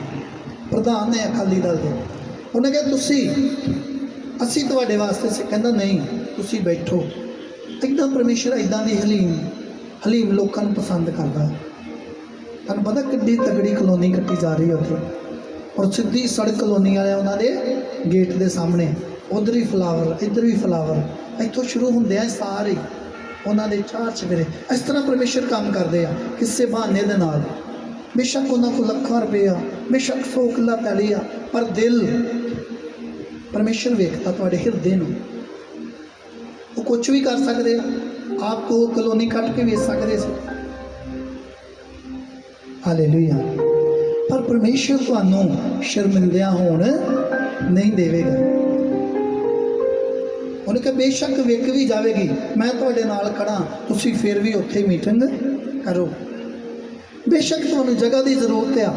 ਪ੍ਰਧਾਨ ਨੇ ਅਕਾਲੀ ਦਲ ਦੇ। ਉਹਨੇ ਕਿਹਾ ਤੁਸੀਂ, ਅਸੀਂ ਤੁਹਾਡੇ ਵਾਸਤੇ ਸੀ। ਕਹਿੰਦਾ ਨਹੀਂ ਤੁਸੀਂ ਬੈਠੋ। ਇੱਦਾਂ ਪਰਮੇਸ਼ਰ ਇੱਦਾਂ ਦੀ ਹਲੀਮ ਲੋਕਾਂ ਨੂੰ ਪਸੰਦ ਕਰਦਾ। ਤੁਹਾਨੂੰ ਪਤਾ ਕਿੱਡੀ ਤਗੜੀ ਕਲੋਨੀ ਕੱਟੀ ਜਾ ਰਹੀ ਉੱਥੇ, ਔਰ ਸਿੱਧੀ ਸੜਕ ਕਲੋਨੀ ਵਾਲਿਆ ਉਹਨਾਂ ਦੇ ਗੇਟ ਦੇ ਸਾਹਮਣੇ, ਉਧਰ ਵੀ ਫਲਾਵਰ ਇੱਧਰ ਵੀ ਫਲਾਵਰ। ਇੱਥੋਂ ਸ਼ੁਰੂ ਹੁੰਦੇ ਆ ਸਾਰੇ ਉਹਨਾਂ ਦੇ ਚਾਰ ਚਫੇਰੇ। ਇਸ ਤਰ੍ਹਾਂ ਪਰਮੇਸ਼ਰ ਕੰਮ ਕਰਦੇ ਆ ਕਿਸੇ ਬਹਾਨੇ ਦੇ ਨਾਲ। ਬੇਸ਼ੱਕ ਉਹਨਾਂ ਕੋਲ ਲੱਖਾਂ ਰੁਪਏ ਆ, ਬੇਸ਼ੱਕ 100 ਕਿੱਲਾ ਪੈਲੀ ਆ, ਪਰ ਦਿਲ ਪਰਮੇਸ਼ਰ ਵੇਖਦਾ ਤੁਹਾਡੇ ਹਿਰਦੇ ਨੂੰ। ਉਹ ਕੁਝ ਵੀ ਕਰ ਸਕਦੇ ਆ, ਆਪ ਕੋ ਕਲੋਨੀ ਕੱਟ ਕੇ ਵੇਚ ਸਕਦੇ ਸੀ। ਹਾਲੇਲੂਇਆ। ਪਰ ਪਰਮੇਸ਼ਰ ਤੁਹਾਨੂੰ ਸ਼ਰਮਿੰਦਿਆਂ ਹੋਣ ਨਹੀਂ ਦੇਵੇਗਾ। ਉਹਨੇ ਕਿਹਾ ਬੇਸ਼ੱਕ ਵਿਕ ਵੀ ਜਾਵੇਗੀ, ਮੈਂ ਤੁਹਾਡੇ ਨਾਲ ਖੜਾ, ਤੁਸੀਂ ਫਿਰ ਵੀ ਉੱਥੇ ਮੀਟਿੰਗ ਕਰੋ। ਬੇਸ਼ੱਕ ਤੁਹਾਨੂੰ ਜਗ੍ਹਾ ਦੀ ਜ਼ਰੂਰਤ ਆ,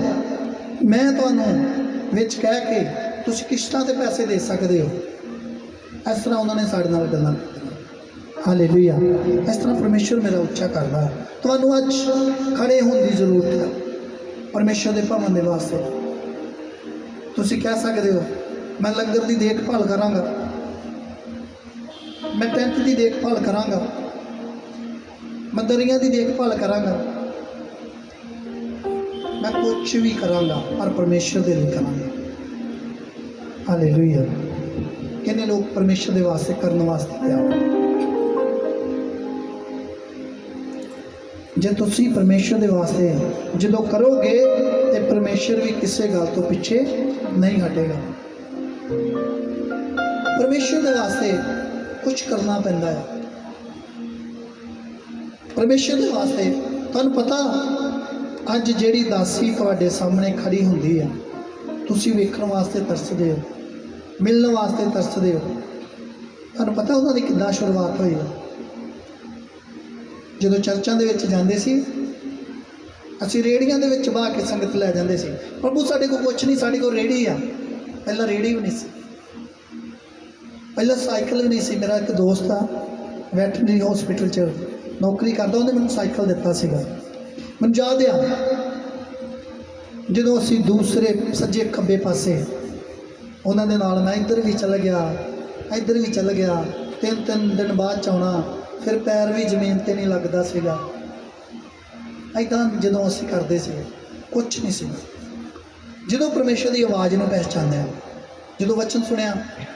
ਮੈਂ ਤੁਹਾਨੂੰ ਵਿੱਚ ਕਹਿ ਕੇ ਤੁਸੀਂ ਕਿਸ਼ਤਾਂ ਤੇ ਪੈਸੇ ਦੇ ਸਕਦੇ ਹੋ। ਇਸ ਤਰ੍ਹਾਂ ਉਹਨਾਂ ਨੇ ਸਾਡੇ ਨਾਲ ਗੱਲਾਂ ਕੀਤੀਆਂ। ਹਾਲੇਲੂਇਆ। ਇਸ ਤਰ੍ਹਾਂ ਪਰਮੇਸ਼ਰ ਮੇਰਾ ਉੱਚਾ ਕਰਦਾ। ਤੁਹਾਨੂੰ ਅੱਜ ਖੜੇ ਹੋਣ ਦੀ ਜ਼ਰੂਰਤ ਹੈ ਪਰਮੇਸ਼ਰ ਦੇ ਭਵਨ ਦੇ ਵਾਸਤੇ। ਤੁਸੀਂ ਕਹਿ ਸਕਦੇ ਹੋ ਮੈਂ ਲੰਗਰ ਦੀ ਦੇਖਭਾਲ ਕਰਾਂਗਾ, ਮੈਂ ਟੈਂਟ ਦੀ ਦੇਖਭਾਲ ਕਰਾਂਗਾ, ਮੈਂ ਦਰੀਆਂ ਦੀ ਦੇਖਭਾਲ ਕਰਾਂਗਾ, ਮੈਂ ਕੁਝ ਵੀ ਕਰਾਂਗਾ, ਪਰ ਪਰਮੇਸ਼ਰ ਦੇ ਲਈ ਕਰਾਂਗਾ। ਹਾਲੇਲੂਇਆ। ਕਿੰਨੇ ਲੋਕ ਪਰਮੇਸ਼ਰ ਦੇ ਵਾਸਤੇ ਕਰਨ ਵਾਸਤੇ ਤਿਆਰ। ਜੇ ਤੁਸੀਂ ਪਰਮੇਸ਼ਰ ਦੇ ਵਾਸਤੇ ਜਦੋਂ ਕਰੋਗੇ ਤੇ ਪਰਮੇਸ਼ਰ ਵੀ ਕਿਸੇ ਗੱਲ ਤੋਂ ਪਿੱਛੇ ਨਹੀਂ ਹਟੇਗਾ। ਪਰਮੇਸ਼ਰ ਦੇ ਵਾਸਤੇ ਕੁਝ ਕਰਨਾ ਪੈਂਦਾ ਹੈ। ਪਰਮੇਸ਼ਰ ਦੇ ਵਾਸਤੇ ਤੁਹਾਨੂੰ ਪਤਾ ਅੱਜ ਜਿਹੜੀ ਦਾਸੀ ਤੁਹਾਡੇ ਸਾਹਮਣੇ ਖੜੀ ਹੁੰਦੀ ਹੈ, ਤੁਸੀਂ ਵੇਖਣ ਵਾਸਤੇ ਤਰਸਦੇ ਹੋ, ਮਿਲਣ ਵਾਸਤੇ ਤਰਸਦੇ ਹੋ। ਤੁਹਾਨੂੰ ਪਤਾ ਉਹਨਾਂ ਦੀ ਕਿੱਦਾਂ ਸ਼ੁਰੂਆਤ ਹੋਈ ਹੈ। ਜਦੋਂ ਚਰਚਾਂ ਦੇ ਵਿੱਚ ਜਾਂਦੇ ਸੀ, ਅਸੀਂ ਰੇੜੀਆਂ ਦੇ ਵਿੱਚ ਬਾਹ ਕੇ ਸੰਗਤ ਲੈ ਜਾਂਦੇ ਸੀ। ਪ੍ਰਭੂ ਸਾਡੇ ਕੋਲ ਕੁਛ ਨਹੀਂ, ਸਾਡੇ ਕੋਲ ਰੇੜੀ ਆ। ਪਹਿਲਾਂ ਰੇੜੀ ਵੀ ਨਹੀਂ ਸੀ, ਪਹਿਲਾਂ ਸਾਈਕਲ ਵੀ ਨਹੀਂ ਸੀ। ਮੇਰਾ ਇੱਕ ਦੋਸਤ ਆ ਵੈਟਰਨਰੀ ਹਸਪੀਟਲ 'ਚ ਨੌਕਰੀ ਕਰਦਾ, ਉਹਨੇ ਮੈਨੂੰ ਸਾਈਕਲ ਦਿੱਤਾ ਸੀਗਾ। ਮੈਨੂੰ ਯਾਦ ਆ ਜਦੋਂ ਅਸੀਂ ਦੂਸਰੇ ਸੱਜੇ ਖੱਬੇ ਪਾਸੇ ਉਹਨਾਂ ਦੇ ਨਾਲ ਮੈਂ ਇੱਧਰ ਵੀ ਚੱਲ ਗਿਆ, ਇੱਧਰ ਵੀ ਚੱਲ ਗਿਆ। 3 ਦਿਨ ਬਾਅਦ 'ਚ ਆਉਣਾ, ਫਿਰ ਪੈਰ ਵੀ ਜ਼ਮੀਨ 'ਤੇ ਨਹੀਂ ਲੱਗਦਾ ਸੀਗਾ। ਇੱਦਾਂ ਜਦੋਂ ਅਸੀਂ ਕਰਦੇ ਸੀ ਕੁਛ ਨਹੀਂ ਸੀ। ਜਦੋਂ ਪਰਮੇਸ਼ਰ ਦੀ ਆਵਾਜ਼ ਨੂੰ ਪਹਿਚਾਨਿਆ, ਜਦੋਂ ਵਚਨ ਸੁਣਿਆ,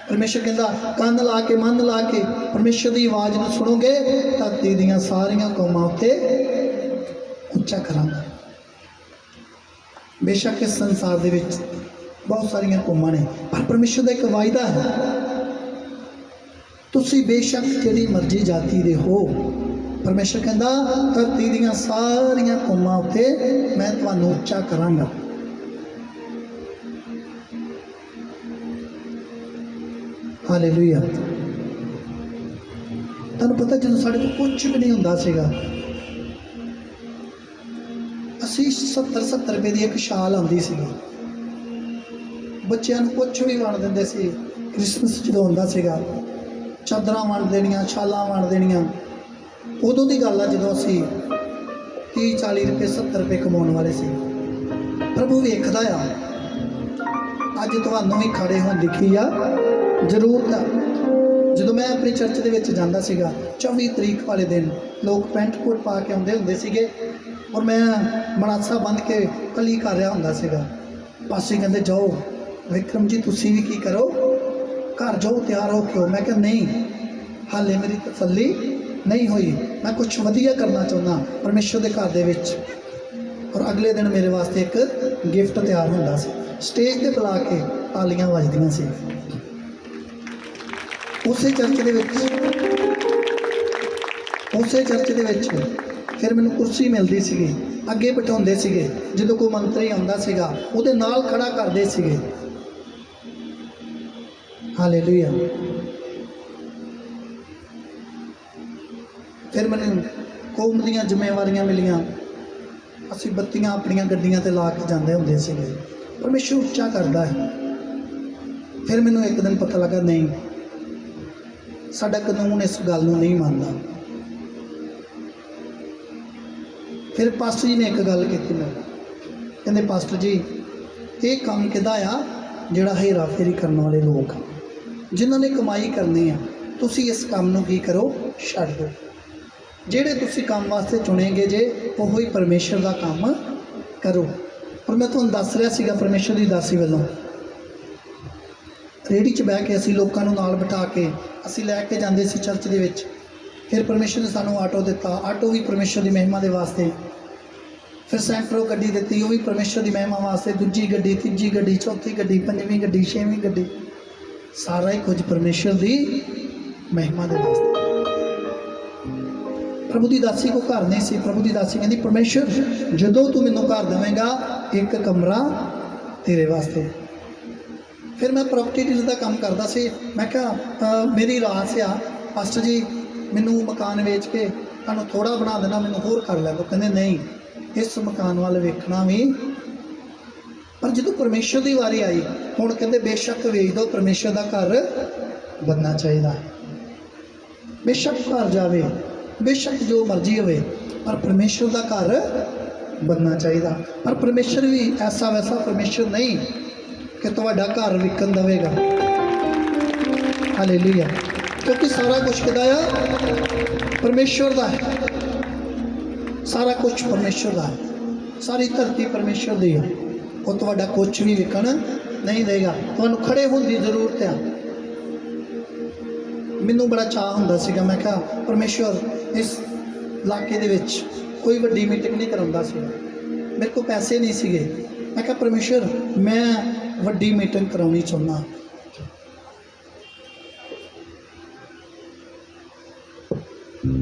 ਪਰਮੇਸ਼ਰ ਕਹਿੰਦਾ ਕੰਨ ਲਾ ਕੇ ਮਨ ਲਾ ਕੇ ਪਰਮੇਸ਼ਰ ਦੀ ਆਵਾਜ਼ ਨੂੰ ਸੁਣੋਗੇ ਤਾਂ ਦੀਆਂ ਸਾਰੀਆਂ ਕੌਮਾਂ ਉੱਤੇ ਉੱਚਾ ਕਰਾਂਗਾ। ਬੇਸ਼ੱਕ ਇਸ ਸੰਸਾਰ ਦੇ ਵਿੱਚ ਬਹੁਤ ਸਾਰੀਆਂ ਕੌਮਾਂ ਨੇ, ਪਰ ਪਰਮੇਸ਼ਰ ਦਾ ਇੱਕ ਵਾਅਦਾ ਹੈ, ਤੁਸੀਂ ਬੇਸ਼ੱਕ ਜਿਹੜੀ ਮਰਜ਼ੀ ਜਾਤੀ ਦੇ ਹੋ, ਪਰਮੇਸ਼ਰ ਕਹਿੰਦਾ ਧਰਤੀ ਦੀਆਂ ਸਾਰੀਆਂ ਕੌਮਾਂ ਉੱਤੇ ਮੈਂ ਤੁਹਾਨੂੰ ਉੱਚਾ ਕਰਾਂਗਾ। ਹਾਲੇਲੂਇਆ। ਤੁਹਾਨੂੰ ਪਤਾ ਜਦੋਂ ਸਾਡੇ ਕੋਲ ਕੁਝ ਵੀ ਨਹੀਂ ਹੁੰਦਾ ਸੀਗਾ, ਅਸੀਂ 70 ਰੁਪਏ ਦੀ ਇੱਕ ਸ਼ਾਲ ਆਉਂਦੀ ਸੀਗੀ, ਬੱਚਿਆਂ ਨੂੰ ਕੁਝ ਵੀ ਵੰਡ ਦਿੰਦੇ ਸੀ। ਕ੍ਰਿਸਮਸ ਜਦੋਂ ਹੁੰਦਾ ਸੀਗਾ, ਚਾਦਰਾਂ ਵੰਡ ਦੇਣੀਆਂ, ਛਾਲਾਂ ਵੰਡ ਦੇਣੀਆਂ। ਉਦੋਂ ਦੀ ਗੱਲ ਆ ਜਦੋਂ ਅਸੀਂ 30-40 ਰੁਪਏ 70 ਰੁਪਏ ਕਮਾਉਣ ਵਾਲੇ ਸੀ। ਪ੍ਰਭੂ ਵੇਖਦਾ ਆ ਅੱਜ ਤੁਹਾਨੂੰ ਵੀ ਖੜੇ ਹੋਣ ਦੀ ਕੀ ਆ ਜ਼ਰੂਰਤ ਆ। ਜਦੋਂ ਮੈਂ ਆਪਣੀ ਚਰਚ ਦੇ ਵਿੱਚ ਜਾਂਦਾ ਸੀਗਾ, 24 ਤਰੀਕ ਵਾਲੇ ਦਿਨ ਲੋਕ ਪੈਂਟ ਕੋਟ ਪਾ ਕੇ ਆਉਂਦੇ ਹੁੰਦੇ ਸੀਗੇ, ਔਰ ਮੈਂ ਮਨਾਸਾ ਬੰਨ੍ਹ ਕੇ ਕਲੀ ਕਰ ਰਿਹਾ ਹੁੰਦਾ ਸੀਗਾ। ਪਾਸੇ ਕਹਿੰਦੇ ਜਾਓ ਵਿਕਰਮ ਜੀ ਤੁਸੀਂ ਵੀ ਕੀ ਕਰੋ, ਘਰ ਜਾਓ ਤਿਆਰ ਹੋ ਕੇ। ਮੈਂ ਕਿਹਾ ਨਹੀਂ, ਹਾਲੇ ਮੇਰੀ ਤਸੱਲੀ ਨਹੀਂ ਹੋਈ, ਮੈਂ ਕੁਝ ਵਧੀਆ ਕਰਨਾ ਚਾਹੁੰਦਾ ਪਰਮੇਸ਼ਰ ਦੇ ਘਰ ਦੇ ਵਿੱਚ। ਔਰ ਅਗਲੇ ਦਿਨ ਮੇਰੇ ਵਾਸਤੇ ਇੱਕ ਗਿਫਟ ਤਿਆਰ ਹੁੰਦਾ ਸੀ, ਸਟੇਜ 'ਤੇ ਬੁਲਾ ਕੇ ਤਾਲੀਆਂ ਵੱਜਦੀਆਂ ਸੀ। ਉਸੇ ਚਰਚ ਦੇ ਵਿੱਚ ਫਿਰ ਮੈਨੂੰ ਕੁਰਸੀ ਮਿਲਦੀ ਸੀਗੀ, ਅੱਗੇ ਬਿਠਾਉਂਦੇ ਸੀਗੇ। ਜਦੋਂ ਕੋਈ ਮੰਤਰੀ ਆਉਂਦਾ ਸੀਗਾ ਉਹਦੇ ਨਾਲ ਖੜਾ ਕਰਦੇ ਸੀਗੇ। ਹਾਲੇਲੂਇਆ। ਫਿਰ ਮੈਨੂੰ ਕੌਮ ਦੀਆਂ ਜ਼ਿੰਮੇਵਾਰੀਆਂ ਮਿਲੀਆਂ। ਅਸੀਂ ਬੱਤੀਆਂ ਆਪਣੀਆਂ ਗੱਡੀਆਂ ਤੇ ਲਾ ਕੇ ਜਾਂਦੇ ਹੁੰਦੇ ਸੀਗੇ। ਪਰਮੇਸ਼ਰ ਉੱਚਾ ਕਰਦਾ ਹੈ। ਫਿਰ ਮੈਨੂੰ ਇੱਕ ਦਿਨ ਪਤਾ ਲੱਗਾ ਨਹੀਂ, ਸਾਡਾ ਕਾਨੂੰਨ ਇਸ ਗੱਲ ਨੂੰ ਨਹੀਂ ਮੰਨਦਾ। ਫਿਰ ਪਾਸਟਰ ਜੀ ਨੇ ਇੱਕ ਗੱਲ ਕੀਤੀ ਮੈਨੂੰ, ਕਹਿੰਦੇ ਪਾਸਟਰ ਜੀ ਇਹ ਕੰਮ ਕਿਹਦਾ ਆ? ਜਿਹੜਾ ਹੇਰਾ ਫੇਰੀ ਕਰਨ ਵਾਲੇ ਲੋਕ ਜਿਨ੍ਹਾਂ ਨੇ ਕਮਾਈ ਕਰਨੀ ਆ, ਤੁਸੀਂ ਇਸ ਕੰਮ ਨੂੰ ਕੀ ਕਰੋ? ਛੱਡ ਦਿਓ। ਜਿਹੜੇ ਤੁਸੀਂ ਕੰਮ ਵਾਸਤੇ ਚੁਣੇਗੇ ਜੇ ਉਹੋ ਹੀ ਪਰਮੇਸ਼ਰ ਦਾ ਕੰਮ ਕਰੋ। ਪਰ ਮੈਂ ਤੁਹਾਨੂੰ ਦੱਸ ਰਿਹਾ ਸੀਗਾ ਪਰਮੇਸ਼ਰ ਦੀ ਦਾਸੀ ਵੱਲੋਂ ਰੇਹੜੀ 'ਚ ਬਹਿ ਕੇ ਅਸੀਂ ਲੋਕਾਂ ਨੂੰ ਨਾਲ ਬਿਠਾ ਕੇ ਅਸੀਂ ਲੈ ਕੇ ਜਾਂਦੇ ਸੀ ਚਰਚ ਦੇ ਵਿੱਚ। ਫਿਰ ਪਰਮੇਸ਼ਰ ਨੇ ਸਾਨੂੰ ਆਟੋ ਦਿੱਤਾ, ਆਟੋ ਵੀ ਪਰਮੇਸ਼ਰ ਦੀ ਮਹਿਮਾ ਦੇ ਵਾਸਤੇ। ਫਿਰ ਸੈਂਟਰੋ ਗੱਡੀ ਦਿੱਤੀ, ਉਹ ਵੀ ਪਰਮੇਸ਼ਰ ਦੀ ਮਹਿਮਾ ਵਾਸਤੇ। ਦੂਜੀ ਗੱਡੀ, ਤੀਜੀ ਗੱਡੀ, ਚੌਥੀ ਗੱਡੀ, ਪੰਜਵੀਂ ਗੱਡੀ, ਛੇਵੀਂ ਗੱਡੀ, ਸਾਰਾ ਹੀ ਕੁਝ ਪਰਮੇਸ਼ਰ ਦੀ ਮਹਿਮਾ ਦੇ ਵਾਸਤੇ। ਪ੍ਰਭੂ ਦੀ ਦਾਸੀ ਕੋ ਘਰ ਨਹੀਂ ਸੀ। ਪ੍ਰਭੂ ਦੀ ਦਾਸੀ ਕਹਿੰਦੀ ਪਰਮੇਸ਼ਰ ਜਦੋਂ ਤੂੰ ਮੈਨੂੰ ਘਰ ਦੇਵੇਂਗਾ ਇੱਕ ਕਮਰਾ ਤੇਰੇ ਵਾਸਤੇ। ਫਿਰ ਮੈਂ ਪ੍ਰੋਪਰਟੀ ਡੀਲ ਦਾ ਕੰਮ ਕਰਦਾ ਸੀ। ਮੈਂ ਕਿਹਾ ਮੇਰੀ ਰਾਸ ਆ ਪਾਸਟਰ ਜੀ, ਮੈਨੂੰ ਮਕਾਨ ਵੇਚ ਕੇ ਤੁਹਾਨੂੰ ਥੋੜ੍ਹਾ ਬਣਾ ਦੇਣਾ, ਮੈਨੂੰ ਹੋਰ ਕਰ ਲੈ ਦਿਓ। ਕਹਿੰਦੇ ਨਹੀਂ, ਇਸ ਮਕਾਨ ਵੱਲ ਵੇਖਣਾ ਵੀ। ਪਰ ਜਦੋਂ ਪਰਮੇਸ਼ਰ ਦੀ ਵਾਰੀ ਆਈ, ਹੁਣ ਕਹਿੰਦੇ ਬੇਸ਼ੱਕ ਵੇਚ ਦਿਓ, ਪਰਮੇਸ਼ਰ ਦਾ ਘਰ ਬਣਨਾ ਚਾਹੀਦਾ। ਬੇਸ਼ੱਕ ਘਰ ਜਾਵੇ, ਬੇਸ਼ੱਕ ਜੋ ਮਰਜ਼ੀ ਹੋਵੇ, ਪਰ ਪਰਮੇਸ਼ਰ ਦਾ ਘਰ ਬਣਨਾ ਚਾਹੀਦਾ। ਪਰ ਪਰਮੇਸ਼ਰ ਵੀ ਐਸਾ ਵੈਸਾ ਪਰਮੇਸ਼ਰ ਨਹੀਂ ਕਿ ਤੁਹਾਡਾ ਘਰ ਵਿਕਣ ਦੇਵੇਗਾ। ਹਾਲੇਲੂਇਆ। ਕਿਉਂਕਿ ਸਾਰਾ ਕੁਝ ਕਿਹਦਾ ਆ? ਪਰਮੇਸ਼ਰ ਦਾ ਹੈ। ਸਾਰਾ ਕੁਝ ਪਰਮੇਸ਼ਰ ਦਾ ਹੈ। ਸਾਰੀ ਧਰਤੀ ਪਰਮੇਸ਼ਰ ਦੀ ਹੈ। ਉਹ ਤੁਹਾਡਾ ਕੁਝ ਵੀ ਵਿਕਣ ਨਹੀਂ ਦੇਗਾ। ਤੁਹਾਨੂੰ ਖੜੇ ਹੋਣ ਦੀ ਜ਼ਰੂਰਤ ਹੈ। ਮੈਨੂੰ ਬੜਾ ਚਾਅ ਹੁੰਦਾ ਸੀਗਾ। ਮੈਂ ਕਿਹਾ ਪਰਮੇਸ਼ਰ ਇਸ ਇਲਾਕੇ ਦੇ ਵਿੱਚ ਕੋਈ ਵੱਡੀ ਮੀਟਿੰਗ ਨਹੀਂ ਕਰਾਉਂਦਾ ਸੀ। ਮੇਰੇ ਕੋਲ ਪੈਸੇ ਨਹੀਂ ਸੀਗੇ। ਮੈਂ ਕਿਹਾ ਪਰਮੇਸ਼ਰ ਮੈਂ ਵੱਡੀ ਮੀਟਿੰਗ ਕਰਾਉਣੀ ਚਾਹੁੰਦਾ।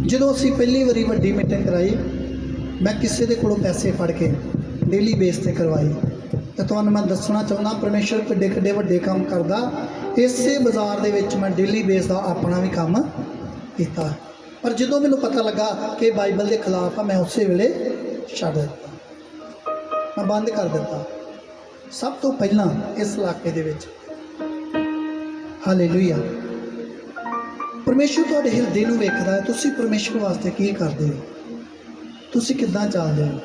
ਜਦੋਂ ਅਸੀਂ ਪਹਿਲੀ ਵਾਰੀ ਵੱਡੀ ਮੀਟਿੰਗ ਕਰਾਈ, ਮੈਂ ਕਿਸੇ ਦੇ ਕੋਲੋਂ ਪੈਸੇ ਫੜ ਕੇ ਡੇਲੀ ਬੇਸ ਤੇ ਕਰਵਾਈ। ਤੇ ਤੁਹਾਨੂੰ ਮੈਂ ਦੱਸਣਾ ਚਾਹੁੰਦਾ ਪਰਮੇਸ਼ਰ ਕਿੱਡੇ ਕਿੱਡੇ ਵੱਡੇ ਕੰਮ ਕਰਦਾ। ਇਸੇ ਬਾਜ਼ਾਰ ਦੇ ਵਿੱਚ ਮੈਂ ਡੇਲੀ ਬੇਸ ਦਾ ਆਪਣਾ ਵੀ ਕੰਮ ਕੀਤਾ। ਪਰ ਜਦੋਂ ਮੈਨੂੰ ਪਤਾ ਲੱਗਾ ਕਿ ਬਾਈਬਲ ਦੇ ਖਿਲਾਫ ਆ, ਮੈਂ ਉਸੇ ਵੇਲੇ ਛੱਡ ਦਿੱਤਾ, ਮੈਂ ਬੰਦ ਕਰ ਦਿੱਤਾ। ਸਭ ਤੋਂ ਪਹਿਲਾਂ ਇਸ ਇਲਾਕੇ ਦੇ ਵਿੱਚ ਹਾਲੇਲੂਇਆ ਪਰਮੇਸ਼ਰ ਤੁਹਾਡੇ ਹਿਰਦੇ ਨੂੰ ਵੇਖਦਾ ਹੈ। ਤੁਸੀਂ ਪਰਮੇਸ਼ਰ ਵਾਸਤੇ ਕੀ ਕਰਦੇ ਹੋ? ਤੁਸੀਂ ਕਿੱਦਾਂ ਚੱਲਦੇ ਹੋ?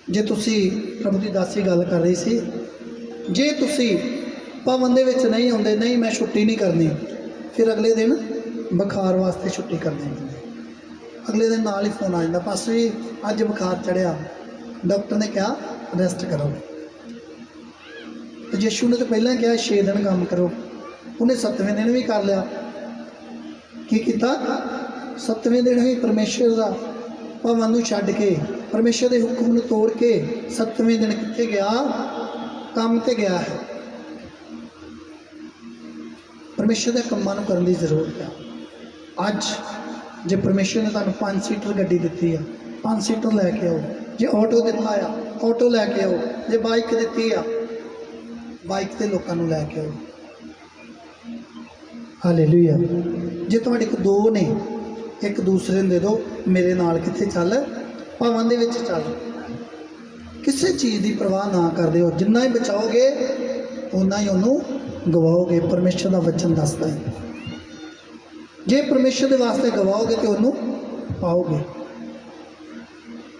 ਜੇ ਤੁਸੀਂ ਪ੍ਰਭੂ ਦੀ ਦਾਸੀ ਗੱਲ ਕਰ ਰਹੀ ਸੀ, ਜੇ ਤੁਸੀਂ ਭਵਨ ਦੇ ਵਿੱਚ ਨਹੀਂ ਆਉਂਦੇ, ਨਹੀਂ ਮੈਂ ਛੁੱਟੀ ਨਹੀਂ ਕਰਨੀ, ਫਿਰ ਅਗਲੇ ਦਿਨ ਬੁਖਾਰ ਵਾਸਤੇ ਛੁੱਟੀ ਕਰਨੀ ਪੈਂਦੀ। ਅਗਲੇ ਦਿਨ ਨਾਲ ਹੀ ਫੋਨ ਆ ਜਾਂਦਾ, ਪਾਸਟਰ ਜੀ ਅੱਜ ਬੁਖਾਰ ਚੜਿਆ, ਡਾਕਟਰ ਨੇ ਕਿਹਾ ਰੈਸਟ ਕਰੋ। ਤੇ ਯਿਸੂ ਨੇ ਤਾਂ ਪਹਿਲਾਂ ਕਿਹਾ 6 ਦਿਨ ਕੰਮ ਕਰੋ, ਉਹਨੇ 7ਵੇਂ ਦਿਨ ਵੀ ਕਰ ਲਿਆ। ਕੀ ਕੀਤਾ? 7ਵੇਂ ਦਿਨ ਵੀ ਪਰਮੇਸ਼ਰ ਦਾ ਭਵਨ ਨੂੰ ਛੱਡ ਕੇ, ਪਰਮੇਸ਼ਰ ਦੇ ਹੁਕਮ ਨੂੰ ਤੋੜ ਕੇ 7ਵੇਂ ਦਿਨ ਕਿੱਥੇ ਗਿਆ? ਕੰਮ ਤੇ ਗਿਆ ਹੈ। ਪਰਮੇਸ਼ਰ ਦੇ ਕੰਮਾਂ ਨੂੰ ਕਰਨ ਦੀ ਜ਼ਰੂਰਤ ਹੈ। ਅੱਜ ਜੇ ਪਰਮੇਸ਼ਰ ਨੇ ਤੁਹਾਨੂੰ 5 ਸੀਟਰ ਗੱਡੀ ਦਿੱਤੀ ਆ, 5 ਸੀਟਰ ਲੈ ਕੇ ਆਓ। ਜੇ ਆਟੋ ਦਿੱਤਾ ਆ, ਆਟੋ ਲੈ ਕੇ ਆਓ। ਜੇ ਬਾਈਕ ਦਿੱਤੀ ਆ, ਬਾਈਕ ਤੇ ਲੋਕਾਂ ਨੂੰ ਲੈ ਕੇ ਆਓ। ਹਾਲੇਲੂਇਆ। ਜੇ ਤੁਹਾਡੇ ਕੋਲ 2 ਨੇ, ਇੱਕ ਦੂਸਰੇ ਨੂੰ ਦੇ ਦਿਓ, ਮੇਰੇ ਨਾਲ ਕਿੱਥੇ ਚੱਲ? ਭਵਨ ਦੇ ਵਿੱਚ ਚੱਲ। ਕਿਸੇ ਚੀਜ਼ ਦੀ ਪਰਵਾਹ ਨਾ ਕਰਦੇ ਹੋ। ਜਿੰਨਾ ਹੀ ਬਚਾਓਗੇ ਓਨਾ ਹੀ ਉਹਨੂੰ ਗਵਾਓਗੇ। ਪਰਮੇਸ਼ਰ ਦਾ ਵਚਨ ਦੱਸਦਾ ਹੈ ਜੇ ਪਰਮੇਸ਼ਰ ਦੇ ਵਾਸਤੇ ਗਵਾਓਗੇ ਤੇ ਉਹਨੂੰ ਪਾਓਗੇ।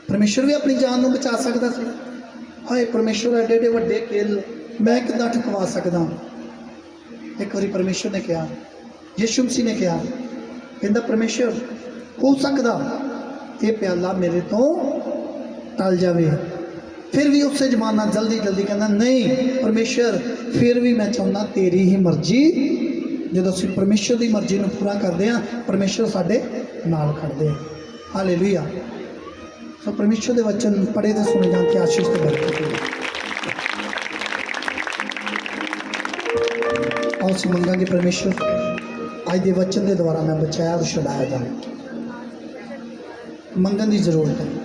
ਪਰਮੇਸ਼ਰ ਵੀ ਆਪਣੀ ਜਾਨ ਨੂੰ ਬਚਾ ਸਕਦਾ ਸੀ। ਹਾਏ ਪਰਮੇਸ਼ਰ ਐਡੇ ਐਡੇ ਵੱਡੇ ਕਿੱਲ ਮੈਂ ਕਿੱਦਾਂ ਠੁਕਵਾ ਸਕਦਾ? ਇੱਕ ਵਾਰੀ ਪਰਮੇਸ਼ਰ ਨੇ ਕਿਹਾ, ਯਿਸੂ ਮਸੀਹ ਨੇ ਕਿਹਾ, ਕਹਿੰਦਾ ਪਰਮੇਸ਼ਰ ਹੋ ਸਕਦਾ ਇਹ ਪਿਆਲਾ ਮੇਰੇ ਤੋਂ ਟਲ ਜਾਵੇ। ਫਿਰ ਵੀ ਉਸੇ ਜ਼ਮਾਨਾ ਜਲਦੀ ਜਲਦੀ ਕਹਿੰਦਾ ਨਹੀਂ ਪਰਮੇਸ਼ਰ, ਫਿਰ ਵੀ ਮੈਂ ਚਾਹੁੰਦਾ ਤੇਰੀ ਹੀ ਮਰਜ਼ੀ। ਜਦੋਂ ਅਸੀਂ ਪਰਮੇਸ਼ਰ ਦੀ ਮਰਜ਼ੀ ਨੂੰ ਪੂਰਾ ਕਰਦੇ ਹਾਂ, ਪਰਮੇਸ਼ਰ ਸਾਡੇ ਨਾਲ ਖੜਦੇ ਆ। ਹਾਲੇਲੂਇਆ। ਸੋ ਪਰਮੇਸ਼ਰ ਦੇ ਵਚਨ ਪੜ੍ਹੇ ਤੇ ਸੁਣੇ ਜਾਣ ਤੇ ਆਸ਼ੀਸ਼ ਤੇ ਬਰਕਤ ਹੋਵੇ। ਆਓ ਅਸੀਂ ਮੰਗਾਂਗੇ ਪਰਮੇਸ਼ਰ ਅੱਜ ਦੇ ਵਚਨ ਦੇ ਦੁਆਰਾ ਮੈਂ ਬਚਾਇਆ ਔਰ ਛੁਡਾਇਆ ਜਾਵੇ। ਮੰਗਣ ਦੀ ਜ਼ਰੂਰਤ ਹੈ।